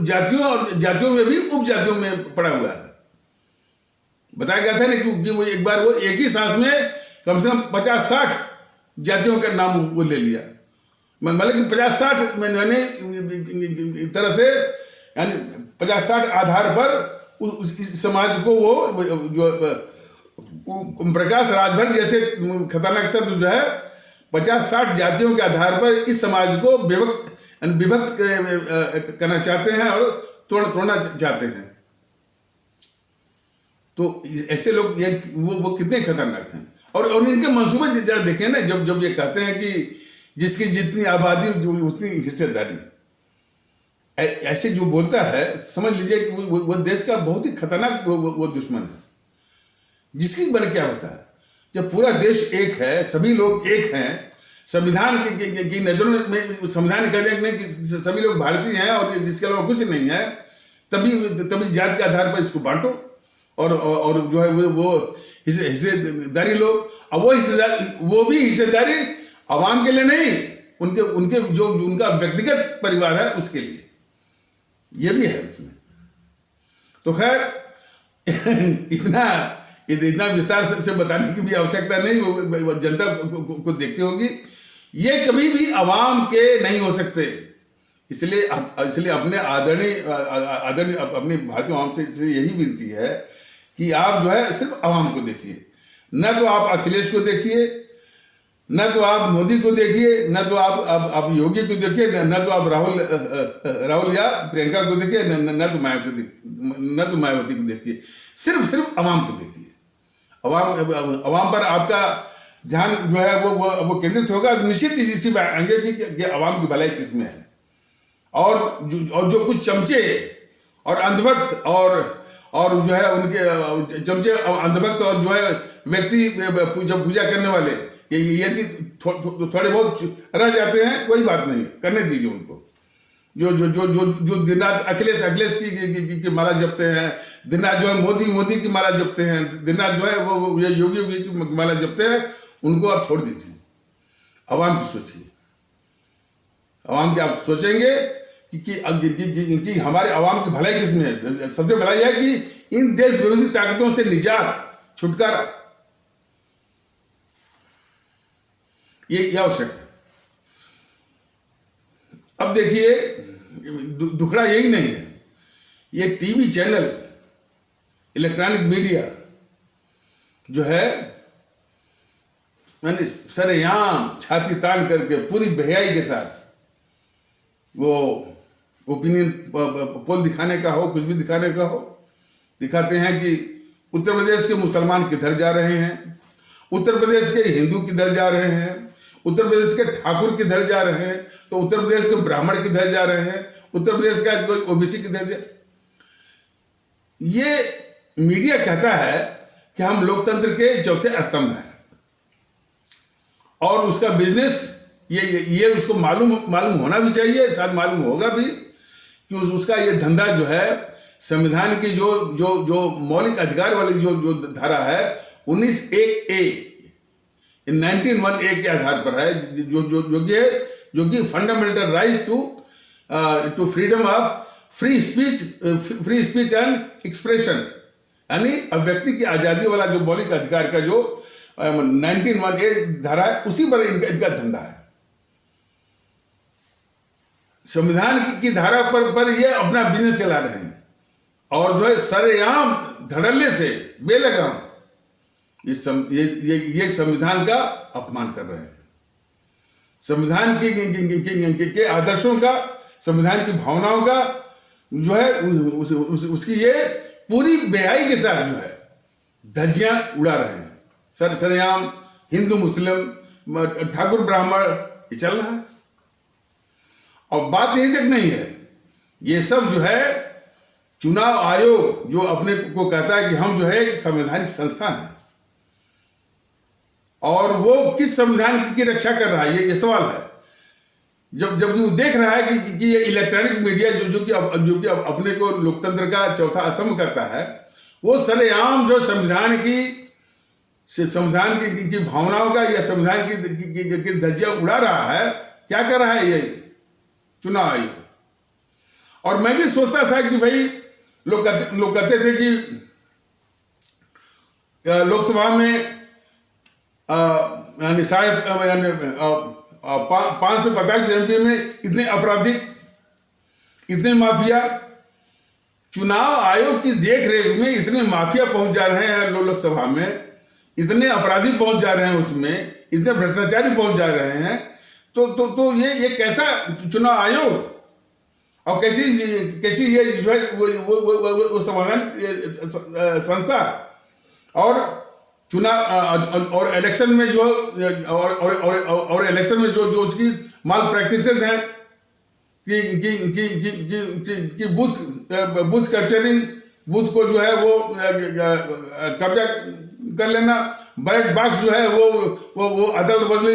जातियों में भी उपजातियों में पड़ा हुआ है। बताया गया था ना कि वो एक बार वो एक ही सांस में कम से कम 50-60 जातियों का नाम वो ले लिया। मतलब कि 50-60 मैंने तरह से यानी 50-60 आधार पर उस समाज को वो जो प्रकाश राजभर जैसे खतरनाक तत्व जो है 50-60 जातियों के आधार पर इस समाज को विभक्त करना चाहते हैं और तोड़ना चाहते हैं। तो ऐसे लोग वो कितने खतरनाक हैं। और इनके मंसूबे जरा देखें ना, जब ये कहते हैं कि जिसकी जितनी आबादी उतनी हिस्सेदारी, ऐसे जो बोलता है समझ लीजिए कि वो देश का बहुत ही खतरनाक वो दुश्मन है। जिसकी बल क्या होता है जब पूरा देश एक है, सभी लोग एक हैं, संविधान की नजरों में संविधान कह दें कि सभी लोग भारतीय हैं और जिसके अलावा कुछ नहीं है, तभी जाति के आधार पर इसको बांटो और जो है वो हिस्सेदारी लो। अब वो भी हिस्सेदारी आवाम के लिए नहीं, उनके जो उनका व्यक्तिगत परिवार है उसके लिए, ये भी है उसमें। तो खैर इतना विस्तार से बताने की भी आवश्यकता नहीं, वो जनता को देखती होगी। ये कभी भी आवाम के नहीं हो सकते। इसलिए अपने आदरणीय अपने भारतीय आवाम से यही विनती है कि आप जो है सिर्फ आवाम को देखिए, न तो आप अखिलेश को देखिए, न तो आप मोदी को देखिए, न तो आप योगी को देखिए, न तो आप राहुल या प्रियंका को देखिए, न तो मायावती को देखिए। सिर्फ आवाम को देखिए। आवाम पर आपका ध्यान जो है वो केंद्रित होगा। निश्चित इसी आएंगे कि आवाम की भलाई किसमें है। और जो कुछ चमचे और अंधभक्त और जो है उनके चमचे अंधभक्त और जो है व्यक्ति पूजा करने वाले यदि थोड़े बहुत रह जाते हैं, कोई बात नहीं, करने दीजिए उनको। जो दिन रात अखिलेश की माला जपते हैं, दिन रात जो है मोदी की माला जपते हैं, दिन रात जो है वो योगी की माला जपते हैं, उनको आप छोड़ दीजिए। आवाम की सोचिए। आवाम की आप सोचेंगे कि हमारे आवाम की भलाई किसमें है। सबसे भलाई है कि इन देश विरोधी ताकतों से निजात, छुटकारा, ये आवश्यक है। अब देखिए दुखड़ा यही नहीं है, ये टीवी चैनल, इलेक्ट्रॉनिक मीडिया जो है मैंने सरेआम छाती तान करके पूरी बेहयाई के साथ वो ओपिनियन पोल दिखाने का हो, कुछ भी दिखाने का हो, दिखाते हैं कि उत्तर प्रदेश के मुसलमान किधर जा रहे हैं, उत्तर प्रदेश के हिंदू किधर जा रहे हैं, उत्तर प्रदेश के ठाकुर किधर जा रहे हैं, तो उत्तर प्रदेश के ब्राह्मण किधर जा रहे हैं, उत्तर प्रदेश का कोई ओबीसी किधर जा। ये मीडिया कहता है कि हम लोकतंत्र के चौथे स्तंभ हैं और उसका बिजनेस ये उसको मालूम होना भी चाहिए, शायद मालूम होगा भी कि उसका ये धंधा जो है संविधान की जो मौलिक अधिकार वाली जो धारा है 19(1)(a) 19(1)(a) के आधार पर है, जो कि fundamental right to freedom of free speech and expression, यानी अभिव्यक्ति की आजादी वाला जो मौलिक अधिकार का जो 19(1)(a) धारा है, उसी पर इनका धंधा है। संविधान की धारा पर ये अपना बिजनेस चला रहे हैं और जो है सरेआम धड़ल्ले से बेलगाम ये संविधान का अपमान कर रहे हैं। संविधान के आदर्शों का, संविधान की भावनाओं का जो है उसकी ये पूरी बेहाई के साथ जो है धज्जियां उड़ा रहे हैं। सरेआम हिंदू मुस्लिम ठाकुर ब्राह्मण ये चल रहा है। और बात यही तक नहीं है, ये सब जो है चुनाव आयोग जो अपने को कहता है कि हम जो है एक संवैधानिक संस्था है, और वो किस संविधान की रक्षा कर रहा है, ये सवाल है। जबकि वो देख रहा है कि ये इलेक्ट्रॉनिक मीडिया जो कि अपने को लोकतंत्र का चौथा स्तंभ करता है, वो सरेआम जो संविधान की भावनाओं का या संविधान की धज्जियां उड़ा रहा है। क्या कर रहा है ये चुनाव आयोग? और मैं भी सोचता था कि भाई लोग कहते थे कि लोकसभा में यानी शायद 545 एमपी में इतने आपराधिक, इतने माफिया, चुनाव आयोग की देख रेख में इतने माफिया पहुंच जा रहे हैं लोकसभा में, इतने अपराधी पहुंच जा रहे हैं उसमें, इतने भ्रष्टाचारी पहुंच जा रहे हैं। तो ये कैसा चुनाव आयोग और कैसी ये जो है वो समाधान संस्था, और चुनाव और इलेक्शन में जो और इलेक्शन में जो उसकी माल प्रैक्टिसेस हैं कि बूथ कैप्चरिंग, बूथ को जो है वो कब्जा कर लेना, बैलेट बॉक्स जो है वो अदल बदली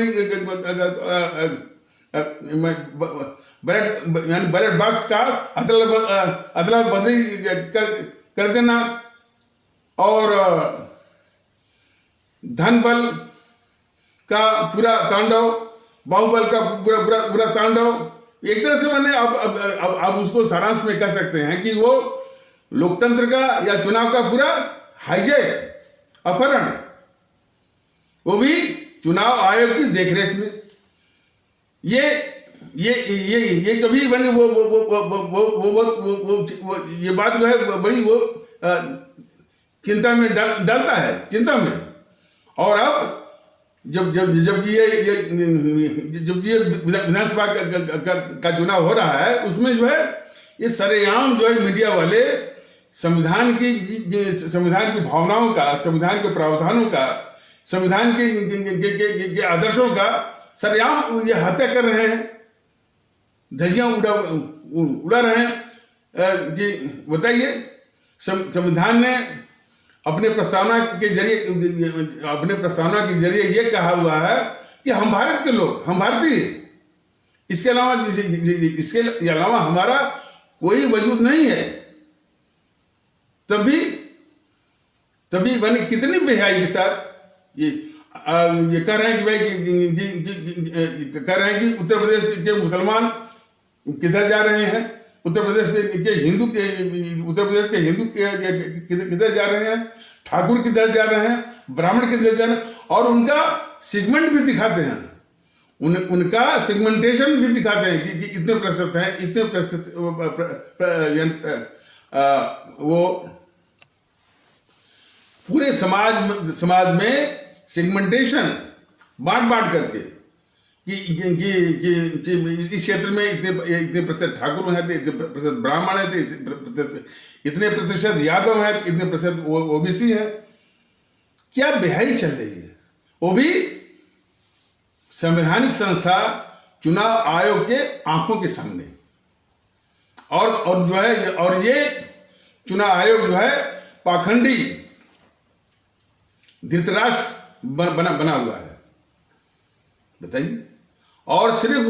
बैलेट बॉक्स का अदला बदली कर देना, और धन बल का पूरा तांडव, बाहुबल का पूरा तांडव। एक तरह से मैंने अब उसको सारांश में कह सकते हैं कि वो लोकतंत्र का या चुनाव का पूरा हाईजैक, अपहरण, वो भी चुनाव आयोग की देखरेख में। ये कभी मैंने वो ये बात जो है बड़ी वो चिंता में डालता है, चिंता में। और अब जब ये विधानसभा का चुनाव हो रहा है, उसमें जो है ये सरेआम जो है मीडिया वाले संविधान की भावनाओं का, संविधान के प्रावधानों का, संविधान के आदर्शों का सरेआम ये हत्या कर रहे हैं, धज्जियां उड़ा रहे हैं। कि बताइए, संविधान ने अपने प्रस्तावना के जरिए ये कहा हुआ है कि हम भारत के लोग, हम भारतीय, इसके अलावा हमारा कोई वजूद नहीं है। तभी मैंने कितनी बेहयाई के साथ ये कह रहे हैं कि भाई कह रहे हैं कि उत्तर प्रदेश के मुसलमान किधर जा रहे हैं, उत्तर प्रदेश के हिंदू किधर जा रहे हैं, ठाकुर किधर जा रहे हैं, ब्राह्मण किधर जा रहे हैं, और उनका सेगमेंट भी दिखाते हैं, उनका सेगमेंटेशन भी दिखाते हैं कि इतने प्रतिशत हैं, इतने प्रतिशत वो पूरे समाज में सेगमेंटेशन बांट करके कि इस क्षेत्र में इतने प्रतिशत ठाकुर हैं, इतने प्रतिशत ब्राह्मण हैं, इतने प्रतिशत यादव हैं, इतने प्रतिशत ओबीसी हैं। क्या बेहाई चल रही है, वो भी संवैधानिक संस्था चुनाव आयोग के आंखों के सामने। और जो है, और ये चुनाव आयोग जो है पाखंडी धृतराष्ट्र बना हुआ है, बताइए। और सिर्फ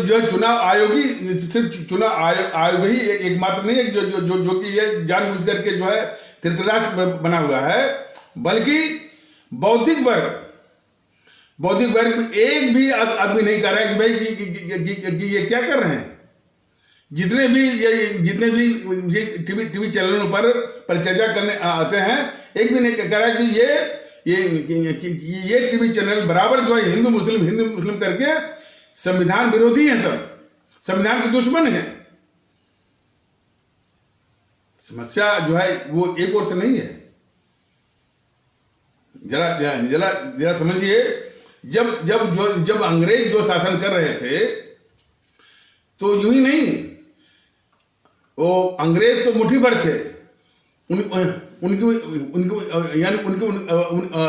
जो चुनाव आयोग ही, सिर्फ चुनाव आयोग ही एकमात्र नहीं है जो कि ये जानबूझ करके जो है धृतराष्ट्र बना हुआ है, बल्कि बौद्धिक वर्ग में एक भी आदमी नहीं कह रहा है कि भाई कि ये क्या कर रहे हैं। जितने भी टीवी चैनलों पर परिचर्चा करने आते हैं, एक भी नहीं कह रहा कि ये टीवी चैनल बराबर जो है हिंदू मुस्लिम करके संविधान विरोधी हैं, सब संविधान के दुश्मन हैं। समस्या जो है वो एक ओर से नहीं है। जरा समझिए, जब अंग्रेज जो शासन कर रहे थे, तो यूं ही नहीं, वो अंग्रेज तो मुट्ठी भर थे,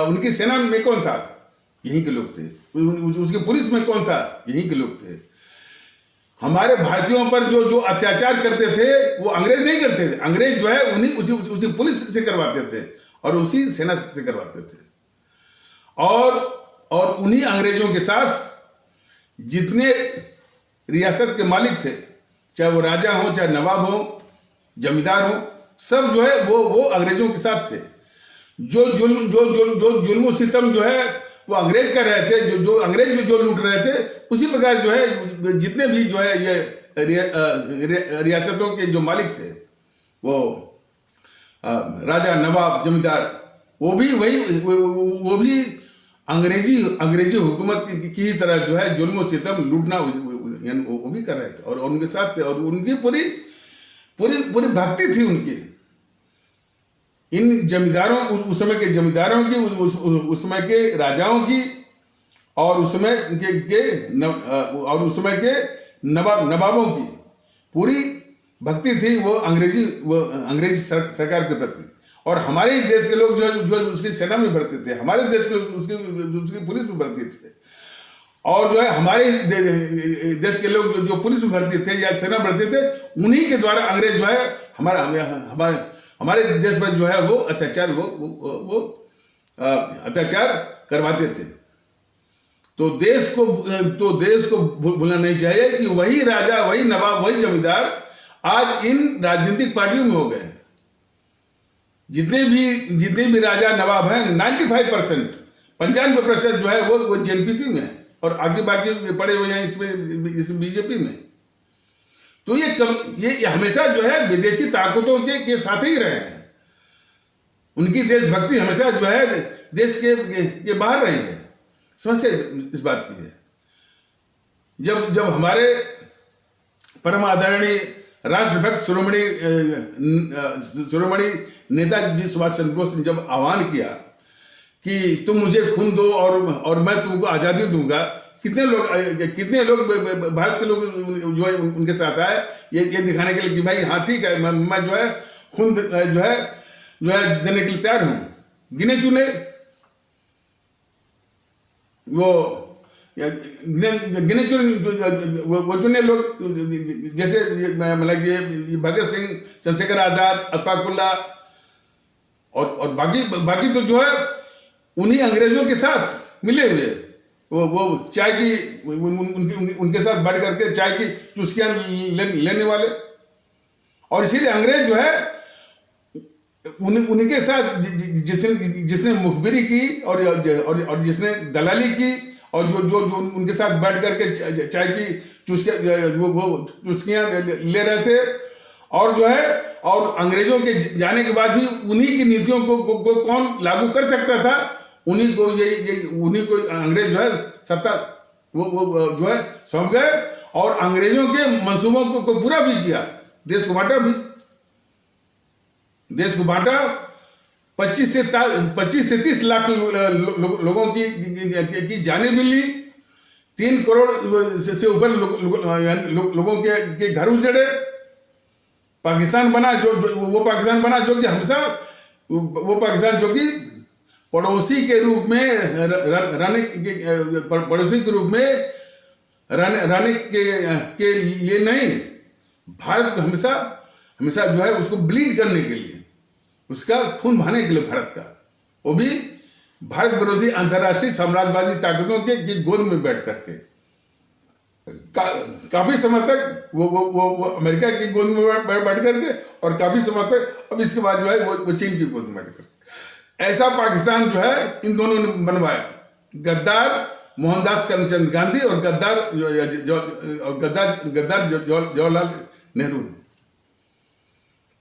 उनकी सेना में कौन था? यहीं के लोग थे। उसकी पुलिस में कौन था? यहीं के लोग थे। हमारे भारतीयों पर जो अत्याचार करते थे वो अंग्रेज नहीं करते थे। अंग्रेज जो है उसी पुलिस से करवाते थे और उसी सेना से करवाते थे। और उन्हीं अंग्रेजों के साथ जितने रियासत के मालिक थे, चाहे वो राजा हो, चाहे नवाब हो, जमींदार हो, सब जो है वो अंग्रेजों के साथ थे। जो जुल्म सितम जो है वो अंग्रेज कर रहे थे, जो अंग्रेज जो लूट रहे थे, उसी प्रकार जो है जितने भी जो है ये रियासतों के जो मालिक थे, वो राजा, नवाब, जमींदार, वो भी अंग्रेजी हुकूमत की ही तरह जो है जुल्म सितम लूटना वो भी कर रहे थे और उनके साथ थे। और उनकी पूरी भक्ति थी उनकी इन जमींदारों, उस समय के जमींदारों की, उस समय के राजाओं की, और उस समय के नवाबों की पूरी भक्ति थी वो अंग्रेजी सरकार के प्रति। और हमारे देश के लोग जो उसकी सेना में भर्ती थे, हमारे देश के उसकी पुलिस में भर्ती थे, और जो है हमारे देश के लोग जो पुलिस में भर्ती थे या सेना भर्ती थे, उन्हीं के द्वारा अंग्रेज जो है हमारे देश पर जो है वो अत्याचार करवाते थे। तो देश को भूलना नहीं चाहिए कि वही राजा, वही नवाब, वही जमींदार आज इन राजनीतिक पार्टियों में हो गए हैं। जितने भी राजा नवाब हैं, 95%, 95% जो है वो जेएनपीसी में है, और आगे बाकी पड़े हुए हैं इस बीजेपी में। तो ये हमेशा जो है विदेशी ताकतों के साथ ही रहे हैं। उनकी देशभक्ति हमेशा जो है देश के बाहर रही है। समस्या इस बात की है, जब हमारे परम आदरणीय राष्ट्रभक्त शिरोमणि नेताजी सुभाष चंद्र बोस ने जब आह्वान किया कि तुम मुझे खून दो और मैं तुमको आज़ादी दूंगा, कितने लोग भारत के लोग जो है उनके साथ आए ये दिखाने के लिए कि भाई हाँ ठीक है, मैं जो है खून जो है देने के लिए तैयार हूं। गिने चुने वो चुने लोग, जैसे मतलब ये भगत सिंह, चंद्रशेखर आजाद, अशफाक उल्लाह और बाकी तो जो है उन्हीं अंग्रेजों के साथ मिले हुए, वो चाय की उनके साथ बैठ करके चाय की चुस्कियां लेने वाले। और इसीलिए अंग्रेज जो है उनके साथ जिसने मुखबिरी की और जिसने दलाली की और जो उनके साथ बैठ करके चाय की चुस्कियां ले रहे थे, और जो है और अंग्रेजों के जाने के बाद भी उन्हीं की नीतियों को कौन लागू कर सकता था, उन्हीं को अंग्रेज जो है सत्ता वो जो है सौंप गए, और अंग्रेजों के मंसूबों को पूरा भी किया। देश को बांटा 25 से 30 लाख लोगों की जानें भी ली, 3 करोड़ से ऊपर लोगों के घर उजड़े। पाकिस्तान बना वो पाकिस्तान बना जो कि हमेशा वो पाकिस्तान जो कि पड़ोसी के रूप में रहने के लिए नहीं, भारत को हमेशा जो है उसको ब्लीड करने के लिए, उसका खून बहाने के लिए भारत का, वो भी भारत विरोधी अंतर्राष्ट्रीय साम्राज्यवादी ताकतों के गोद में बैठ करके काफी समय तक वो अमेरिका की गोद में बैठ करके, और काफी समय तक अब इसके बाद जो है वो चीन की गोद में बैठ करके, ऐसा पाकिस्तान जो है इन दोनों ने बनवाया। गद्दार मोहनदास करमचंद गांधी और गद्दार जवाहरलाल नेहरू ने।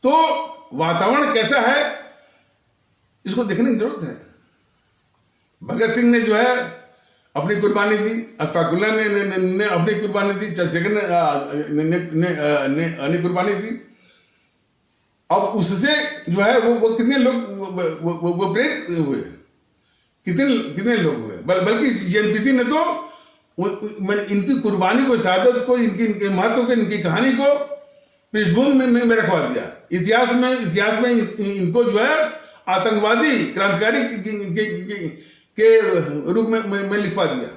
तो वातावरण कैसा है इसको देखने की जरूरत है। भगत सिंह ने जो है अपनी कुर्बानी दी, अशफाक उल्लाह ने अपनी कुर्बानी दी, चंद्रशेखर ने कुर्बानी दी। अब उससे जो है वो कितने लोग वो प्रेरित हुए, कितने लोग हुए, बल्कि जेएनपीसी ने तो इनकी कुर्बानी को, शहादत को, इनके महत्व को, इनकी कहानी को पृष्ठभूमि में रखवा दिया। इतिहास में इनको जो है आतंकवादी क्रांतिकारी के रूप में लिखवा दिया।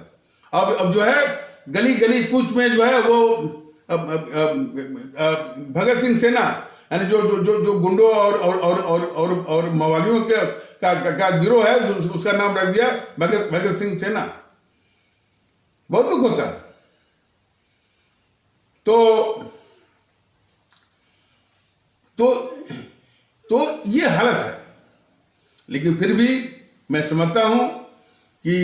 अब जो है गली कूच में जो है वो भगत सिंह सेना, यानी जो गुंडों और मवालियों का गिरोह है, उसका नाम रख दिया भगत सिंह सेना। बहुत दुख होता है, हालत है। लेकिन फिर भी मैं समझता हूं कि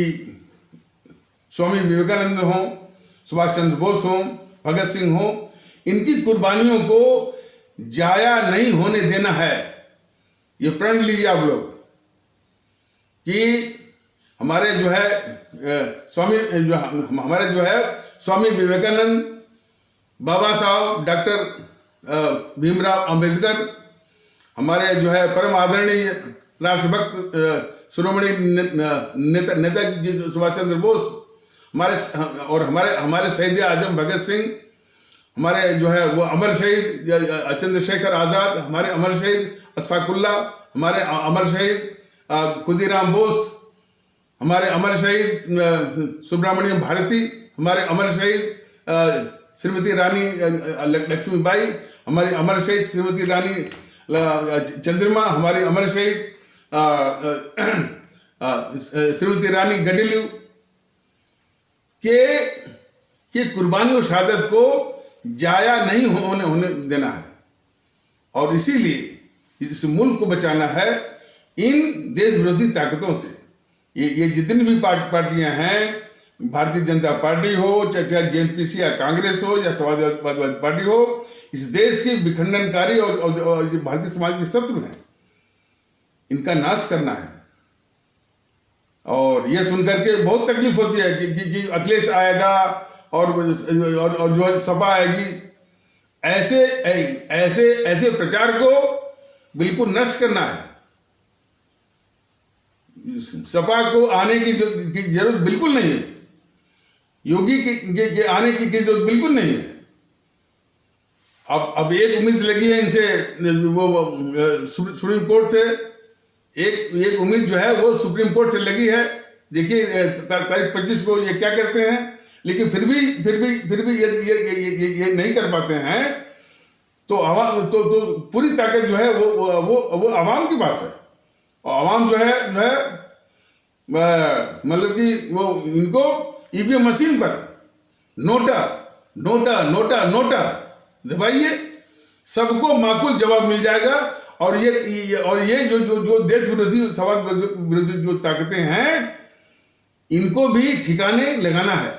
स्वामी विवेकानंद हो, सुभाष चंद्र बोस हो, भगत सिंह हो, इनकी कुर्बानियों को जाया नहीं होने देना है। ये प्रण लीजिए आप लोग कि हमारे जो है स्वामी विवेकानंद, बाबा साहब डॉक्टर भीमराव अंबेडकर, हमारे जो है परम आदरणीय राष्ट्रभक्त शिरोमणि नेताजी सुभाष चंद्र बोस, हमारे शहीद आजम भगत सिंह, हमारे जो है वो अमर शहीद चंद्रशेखर आजाद, हमारे अमर शहीद अशफाकुल्ला, हमारे अमर शहीद खुदीराम बोस, हमारे अमर शहीद सुब्रमण्यम भारती, हमारे अमर शहीद श्रीमती रानी लक्ष्मीबाई, हमारी अमर शहीद श्रीमती रानी चंद्रमा, हमारी अमर शहीद श्रीमती रानी गडिलू के कुर्बानी और शहादत को जाया नहीं होने देना है। और इसीलिए इस मुल्क को बचाना है इन देश विरोधी ताकतों से। ये जितनी भी पार्टियां हैं, भारतीय जनता पार्टी हो, चाहे जेएनपीसी या कांग्रेस हो या समाजवादी पार्टी हो, इस देश की विखंडनकारी और भारतीय समाज के शत्रु हैं। इनका नाश करना है। और यह सुनकर के बहुत तकलीफ होती है कि अखिलेश आएगा और जो है सपा आएगी। ऐसे प्रचार को बिल्कुल नष्ट करना है। सपा को आने की जरूरत बिल्कुल नहीं है। योगी के आने की जरूरत बिल्कुल नहीं है। अब एक उम्मीद लगी है इनसे, वो सुप्रीम कोर्ट से एक उम्मीद जो है वो सुप्रीम कोर्ट से लगी है। देखिए तारीख 25 को ये क्या करते हैं। लेकिन फिर भी ये नहीं कर पाते हैं तो पूरी ताकत जो है वो आवाम के पास है। और आवाम जो है मतलब कि वो इनको ईवीएम मशीन पर नोटा नोटा नोटा नोटा दबाइए, सबको माकूल जवाब मिल जाएगा। और ये जो देश विरोधी समाज विरोधी जो ताकतें हैं, इनको भी ठिकाने लगाना है।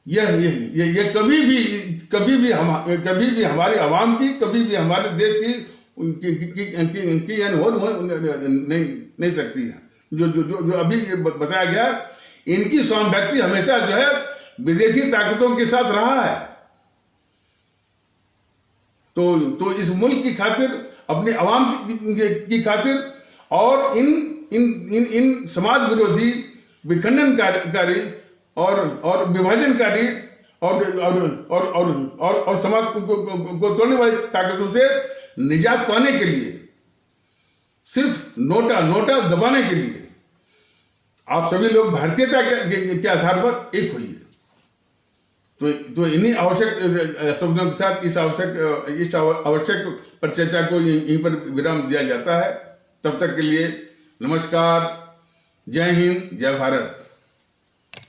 ये कभी भी हमारे आवाम की, कभी भी हमारे देश की नहीं सकती है। जो अभी बताया गया, इनकी स्वाभिव्यक्ति हमेशा जो है विदेशी ताकतों के साथ रहा है। तो इस मुल्क की खातिर, अपने अवाम की खातिर और इन समाज विरोधी, विखंडनकारी और विभाजनकारी और समाज को तोड़ने वाली ताकतों से निजात पाने के लिए, सिर्फ नोटा दबाने के लिए आप सभी लोग भारतीयता के आधार पर एक होइए। तो इन्हीं आवश्यक शब्दों के साथ इस आवश्यक परिचर्चा को यहीं पर विराम दिया जाता है। तब तक के लिए नमस्कार, जय हिंद, जय भारत।